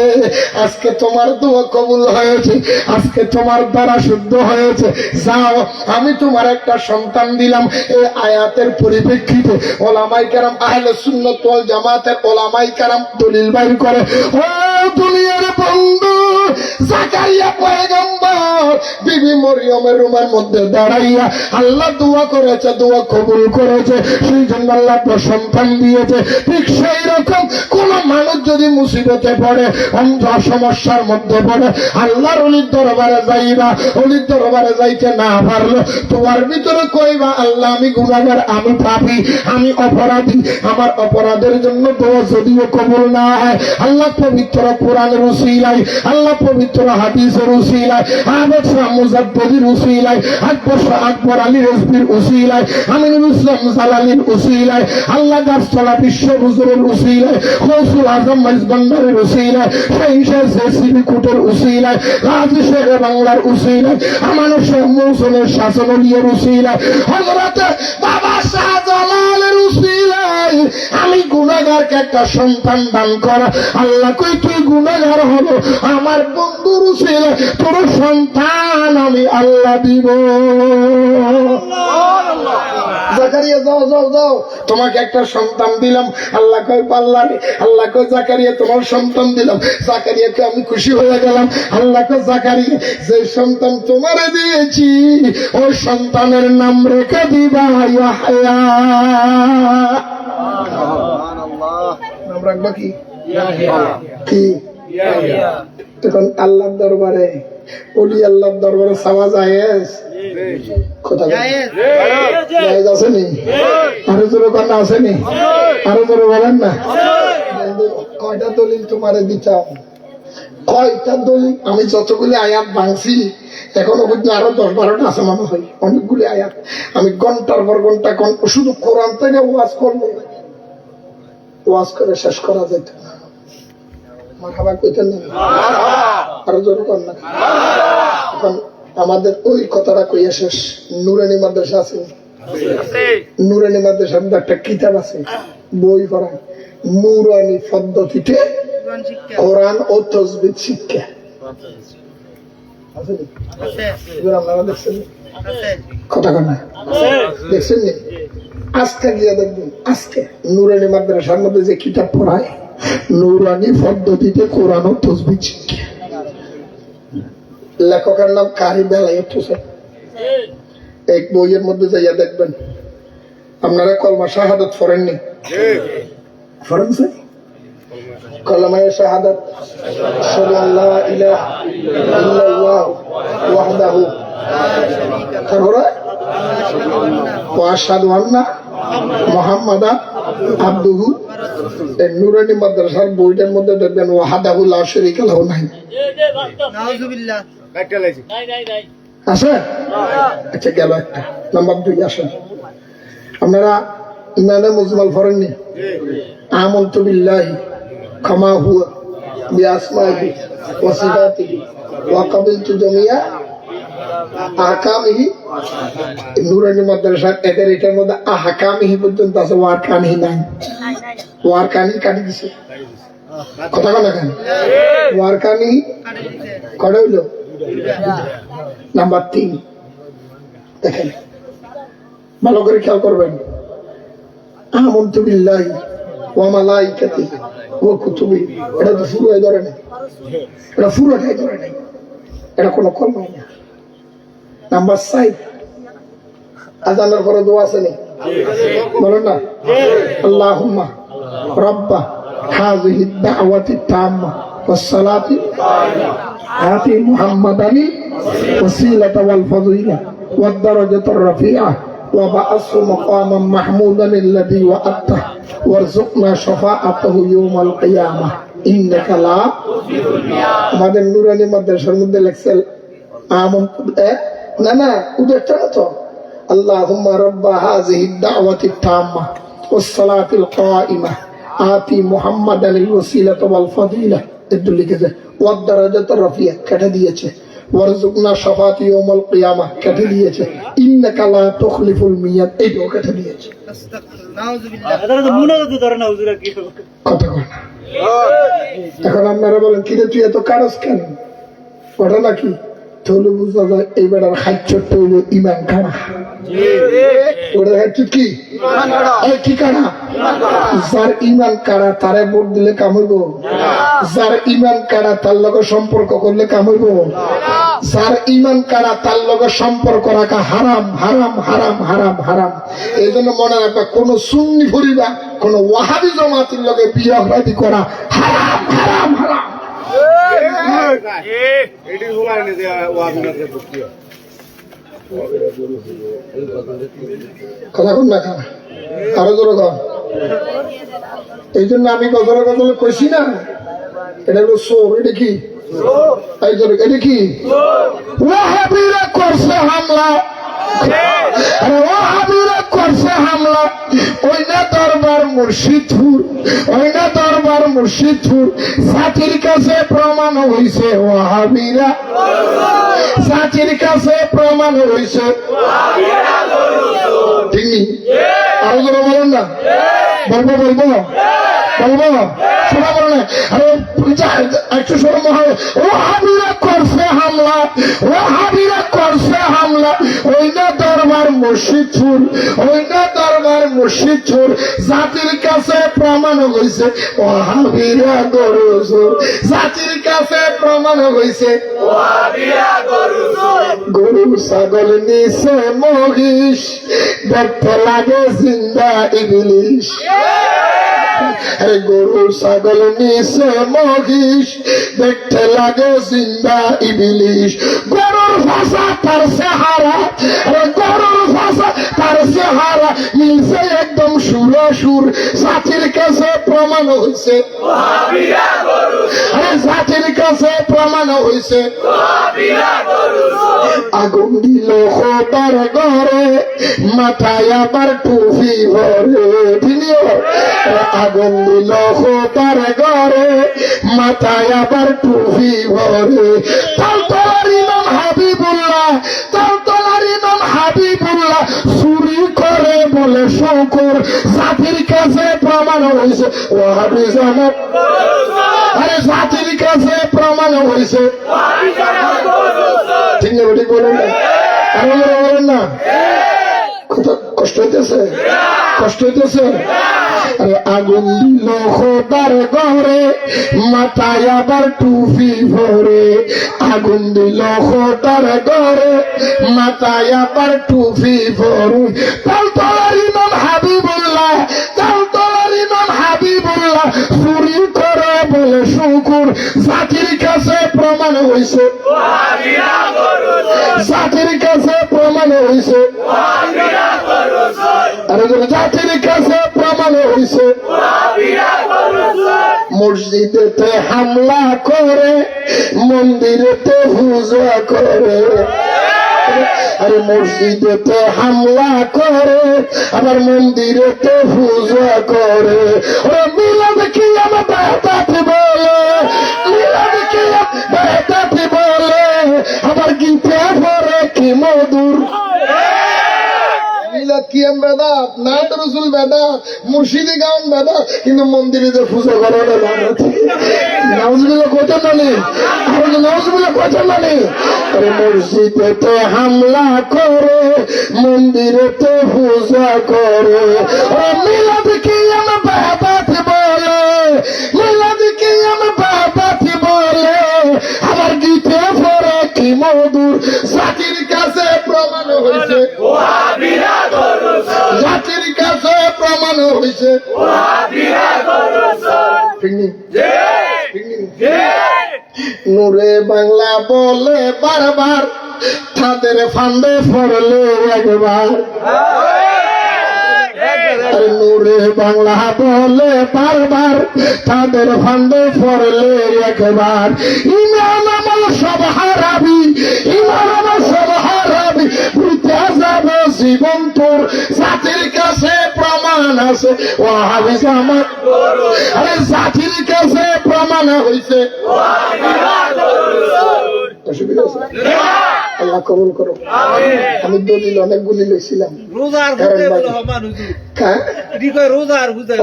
আজকে তোমার দোয়া কবুল হয়েছে, আজকে তোমার দ্বারা শুদ্ধ হয়েছে। যাও, আমি তোমার একটা সন্তান দিলাম। এই আয়াতের পরিপ্রেক্ষিতে ওলামায়ে কেরাম, আহলে সুন্নাত ওয়াল জামাতের ওলামায়ে কেরাম দলিল বাইর করে, ও দুনিয়ার বন্ধু, জাকারিয়া পয়গম্বর বিবি মরিয়মের রুমের মধ্যে দাঁড়াইয়া আল্লাহ দোয়া করেছে, দোয়া কবুল করেছে, সেই জন্য আল্লাহ সন্তান দিয়েছে। ঠিক সেই রকম কোন মানুষ যদি মুসিবতে পড়ে, অন্ধ সমস্যার মধ্যে পড়ে, আল্লাহর ওলির দরবারে যাইবা, ওলির দরবারে যাইতে না পারলো তোমার ভিতরে কইবা, আল্লাহ আমি গুনাহগার, আমি পাপী, আমি অপরাধী, আমার অপরাধের জন্য দোয়া যদিও কবুল না হয়, আল্লাহ পবিত্র কোরআনের উসিলায়, আল্লাহ পবিত্র হাদিসের উসিলায়, আহমদ শাহ মুজাদ্দিদের উসিলায়, আকবর আলী রেজভির উসিলায়, আমিনুল ইসলাম জালালির উসিলায়, আল্লাহ গাছতলা বিশ্ব হুজুরের উসিলায়, গৌসুল আজম মাইজবান্ডারের উসিলায়, শাহিন জেসিবি কুটের উসিলায়, গাজী শেখ বাংলার উসিলায়, আমানত শেখ মৌসুমের শাসন উলিয়ার উসিলায়, হযরত বাবা শাহজালালের উসিলায়, আমি গুনাহগারকে একটা সন্তান দান করা। আল্লাহ কই তুই গুনাহগার হলো, আমার বন্ধুর ছিল তোর সন্তান আমি আল্লাহ দিব। জাকারিয়া যাও যাও যাও, তোমাকে একটা সন্তান দিলাম। আল্লাহ কয় পাল্লা রে। আল্লাহ কয় জাকারিয়া তোমার সন্তান দিলাম। জাকারিয়াকে আমি খুশি হয়ে গেলাম। আল্লাহ কয় জাকারিয়া যে সন্তান তোমারে দিয়েছি ওই সন্তানের নাম রেখে দিবা ইয়াহইয়া। নাম রাখবা কি? কি? তখন আল্লাহর দরবারে, ওলি আল্লাহর দরবারে চাওয়া জায়েজ? কথা জায়েজ আসেনি? আরো জোরে কথা আসেনি? আরো জোরে বলেন না। কয়টা দলিল তোমারে দিতাম, কয়টা দলিল। আমি যতগুলি আয়াত ভাঙছি এখনো পর্যন্ত আরো 10-12টা আছে মনে হয়, অনেকগুলি আয়াত। আমি ঘন্টার পর ঘন্টা শুধু কোরআন থেকে ওয়াজ করবো, ওয়াজ করে শেষ করা যেত না। মারহাবা কইতেন না? আরো জোরে কর না। এখন আমাদের ওই কথাটা কইয়া শেষ। নুরানি মাদ্রাসা আছে, নুরানি মাদ্রাসার মধ্যে একটা কিতাব আছে, বই পড়ায় নুরানি পদ্ধতিতে কোরআন ও তাসবিহ শিক্ষা। আপনারা দেখছেন? কথা কন না, দেখছেন নি? আজকে গিয়ে দেখবেন, আজকে নুরানি মাদ্রাসার মধ্যে যে কিতাব পড়ায় নুরানি পদ্ধতিতে কোরআন ও তাসবিহ শিক্ষা। লেখকের নাম কারি বেলায়েত হোসেন। এক বইয়ের মধ্যে যাইয়া দেখবেন। আপনারা কলমা শাহাদাত পড়েননি? পড়েন? কলমায়ে শাহাদাত আশহাদু আল্লা ইলাহা ইল্লাল্লাহ ওয়াহদাহু তারপরে ওয়া আশহাদু আন্না মুহাম্মাদান আবদুহু। এই নুরানি মাদ্রাসার বইটার মধ্যে দেখবেন ওয়াহদাহু লা শারীকা লাহু নাই। নাউযুবিল্লাহ। আছে? আচ্ছা গেল একটা। নাম্বার 2 আসেন। আপনারা ইমানে মুজমাল পড়েননি? আমানতু বিল্লাহি কামা হুয়া বিআসমাইহি ওয়া সিফাতিহি ওয়া কাবিলতু জামিয়া আহকামিহি। নুরানি মাদ্রাসার এটার মধ্যে আহকামিহি পর্যন্ত আছে, ওয়ারকানিহি নাই। ওয়ারকানি কাটি দিছে। কথা বলা কেন? ওয়ারকানিহি কটা হইলো? নাম্বার 3 দেখেন, ভালো করে খেয়াল করবেন। আমানতু বিল্লাহি ওয়া মালাইকাতিহি ওয়া কুতুবিহি। এটা তো পুরোই ধরে নাই, এটা পুরোটাই ধরে নাই, এটা কোনো কলমাই না। নাম্বার 4 আযানের পরে দোয়া আছে নি? বলেন না, আল্লাহুম্মা রাব্বা হাযিহি দাওয়াতি তাম্মা ওয়াস সালাতি আতি মুহাম্মাদানি ওয়াসিলাতা ওয়াল ফাযিলা ওয়াদ দারাজাতার রাফিআ ওয়া বা'আসহু মাকামান মাহমুদান আল্লাযী ওয়া'আতা ওয়ারযুকনা শাফাআতাহু ইয়াওমাল কিয়ামাহ ইন্নাকা লা। আমাদের নুরানি মাদ্রাসার মধ্যে লেখছেন না না উদেরটা না তো, আল্লাহুম্মা রাব্বা হাযিহি দাওয়াতি তাম্মা ওয়াস সালাতিল কাইমা আতি মুহাম্মাদানিল ওয়াসিলাতা ওয়াল ফাযিলা। একটু লিখেছে ওয়াদ দারাজাতার রাফিআ কেটে দিয়েছে, ওয়ারযুকনা শাফাআতি ইয়াওমাল কিয়ামাহ কেটে দিয়েছে, ইন্নাকা লা তুখলিফুল মিয়াদ এইটাও কেটে দিয়েছে। কথা বল। এখন আপনারা বলেন কি রে তুই এত কারস কেন? ঘটনা কি? তাহলে বুঝা যায় এই বেটার খাচ্চট হইল ইমান কারা। ওটা খাচ্চট কি? কি কারা? যার ইমান কারা তারে ভোট দিলে কাম হইব? যার ইমান কারা তার লগে সম্পর্ক করলে কাম হইব? যার ইমান কারা তার লগে সম্পর্ক রাখা হারাম হারাম হারাম হারাম হারাম। এই জন্য মনে রাখবা, কোন সুন্নি পরিবার কোন ওয়াহাবি জামাতের লগে বিয়ে শাদী করা হারাম হারাম হারাম। কথা কন না খানা আরো জোরে কর। এই জন্য আমি গজলে গজলে কইছি না, এটা হলো সোর। এটা কি? এটা কি? ওয়াহাবিরা করছে হামলা, ওয়াহাবিরা করছে হামলা। ওই না দরবার মুর্শিদপুর, ওই না দরবার মুর্শিদপুর। সাথীর কাছে প্রমাণ হইছে ওয়াহাবিরা, সাথীর কাছে প্রমাণ হইছে। ঠিক নি? আরো জোরে বলেন না। বলবো বলবো বলবো শোনা বলো না। আরে একটু শোনো হয়, ও হাবিরা করছে হামলা, ও হাবিরা করছে হামলা, ওই না দরবার মসজিদপুর, ওই না দরবার মসজিদপুর, জাতির কাছে প্রমাণ হয়েছে ও হাবিরা গরু চোর, জাতির কাছে প্রমাণ হয়েছে গরু ছাগল নিচে মহিষ, দেখতে লাগে জিন্দা ইবলিশ। আরে গরু ছাগল নিচে মহিষ, দেখতে লাগে জিন্দা ইবলিশ। গরুর ভাষা তার চেহারা, আরে গরুর ভাষা তার চেহারা মিলছে একদম সুরাসুর, জাতির কাছে প্রমাণ হয়েছে, আরে জাতির কাছে প্রমাণ হয়েছে। আগুন দিল খোদার ঘরে, মাথায় আবার টুপি ভরে, দিলিও আগুন দিল খোদার ঘরে, মাথায় আবার টুপি ভরে। তালতলার ইমাম হাবিবুল্লাহ, তালতলার ইমাম হাবিবুল্লাহ চুরি করে বলে শঙ্কর, জাতির কাছে প্রমাণ হয়েছে ওয়াহাবি জামাত, আরে জাতির কাছে প্রমাণ হয়েছে। ঠিক না ঠিক বলেন না, আরে বলেন না, কষ্ট হইতেছে, কষ্ট হইতেছে। আরে আগুন দিল খোদার ঘরে, মাথায় আবার টুপি ভরে, আগুন দিল খোদার ঘরে, মাথায় আবার টুপি ভরে। তালতলার ইমাম হাবিবুল্লাহ, তালতলার ইমাম হাবিবুল্লাহ চুরি করে বলে শুকুর, জাতির কাছে প্রমাণ হয়েছে, জাতির কাছে প্রমাণ হয়েছে, আরে জাতির কাছে প্রমাণ হয়েছে। মসজিদেতে হামলা করে, মন্দিরেতে পূজা করে, আরে মসজিদেতে হামলা করে, আবার মন্দিরেতে পূজা করে। ওরা মিলাদ কি আমার বেহতাতে বলে, মিলাদ কি বেহতাতে বলে, আবার গীতে পরে কি মধুর। মিলাদ কি বেদাত, নাত রসুল বেদাত, মুর্শিদি গাউন বেদাত, কিন্তু মন্দিরে যে পূজা করাটা বেদাত। নাউজুবিল্লাহ কইতেন না নি, আর নাউজুবিল্লাহ কইতেন না নি। আরে মসজিদেতে হামলা করে, মন্দিরেতে পূজা করে। ও মিলাদ কি আমার বেদাত বলে, মিলাদ কি আমার বেদাত বলে, আবার গীতে পরে কি মধুর, জাতির কাছে প্রমাণ হয়েছে, জাতির কাছে প্রমাণ হয়েছে। নূরে বাংলা বলে বারবার, তাদের ফান্ডে পড়লে একবার। নূরে বাংলা বলে বারবার, তাদের ফান্ডে পড়লে একবার। ইমান আমল সব হারাবি, ইমান আমল সব হারাবি, বুঝতে যাবে জীবন তোর, জাতির কাছে প্রমাণ আছে ওয়াহাবি জামাত, আরে জাতির কাছে প্রমাণ হয়েছে। অসুবিধা আছে? আল্লাহ কবুল করো। আমি দলিল অনেকগুলি লইছিলাম,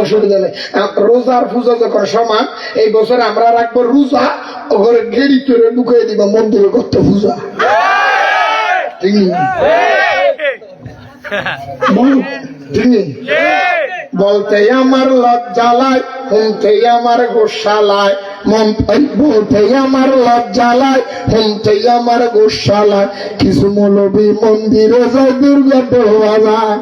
অসুবিধা নেই। রোজার পূজা যখন সমান, এই বছর আমরা রাখবো রোজা, ওখানে গেড়ি করে ঢুকিয়ে দিবা মন্দিরে কত পূজা। ঠিক বলতে আমার লজ্জালায়, শুনতে আমার গোসালায়, বলতে আমার লজ্জালায়, শুনতে আমার গোসালায়, কিছু মৌলবী মন্দিরে যায় দুর্গা দেওয়া যায়।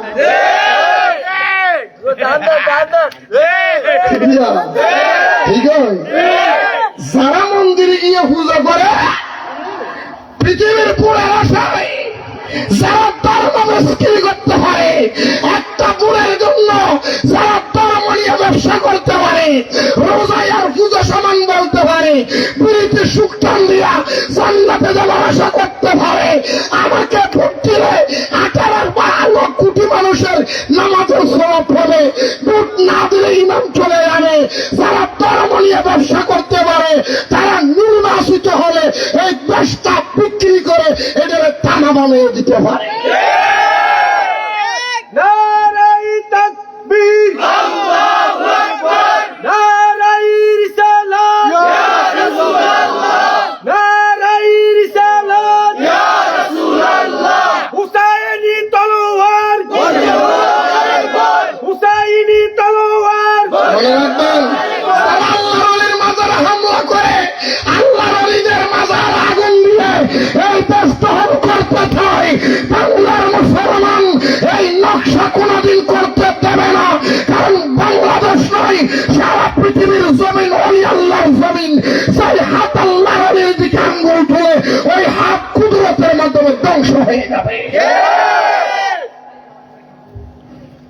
যারা মন্দিরে গিয়ে পূজা করে পৃথিবীর পুরো আশায়, যারা ধর্ম মুশকিল করতে পারে, একটা গুণের জন্য যারা ধর্ম নিয়ে ব্যবসা করতে পারে, রোজায় আর পূজা সমান বলতে পারে, বিড়িতে সুখ টান দিয়া জান্নাতে যাওয়ার আশা করতে পারে, আমাকে ভোট দিলে 18 কোটি মানুষের নামাজের সওয়াব পাবে, ভোট না দিলে ইমাম চলে যাবে। যারা ধর্ম নিয়ে ব্যবসা করতে পারে, তারা নির্বাচিত হলে এই দেশটা বিক্রি করে এদের থানা বানিয়ে দিতে পারে। নারায়ে তাকবীর, আল্লাহু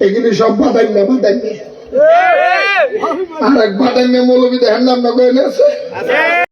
এগুলি সব বাদাইমে আর এক বাদাইমে মৌলবী দেখেন নাম না করে আছে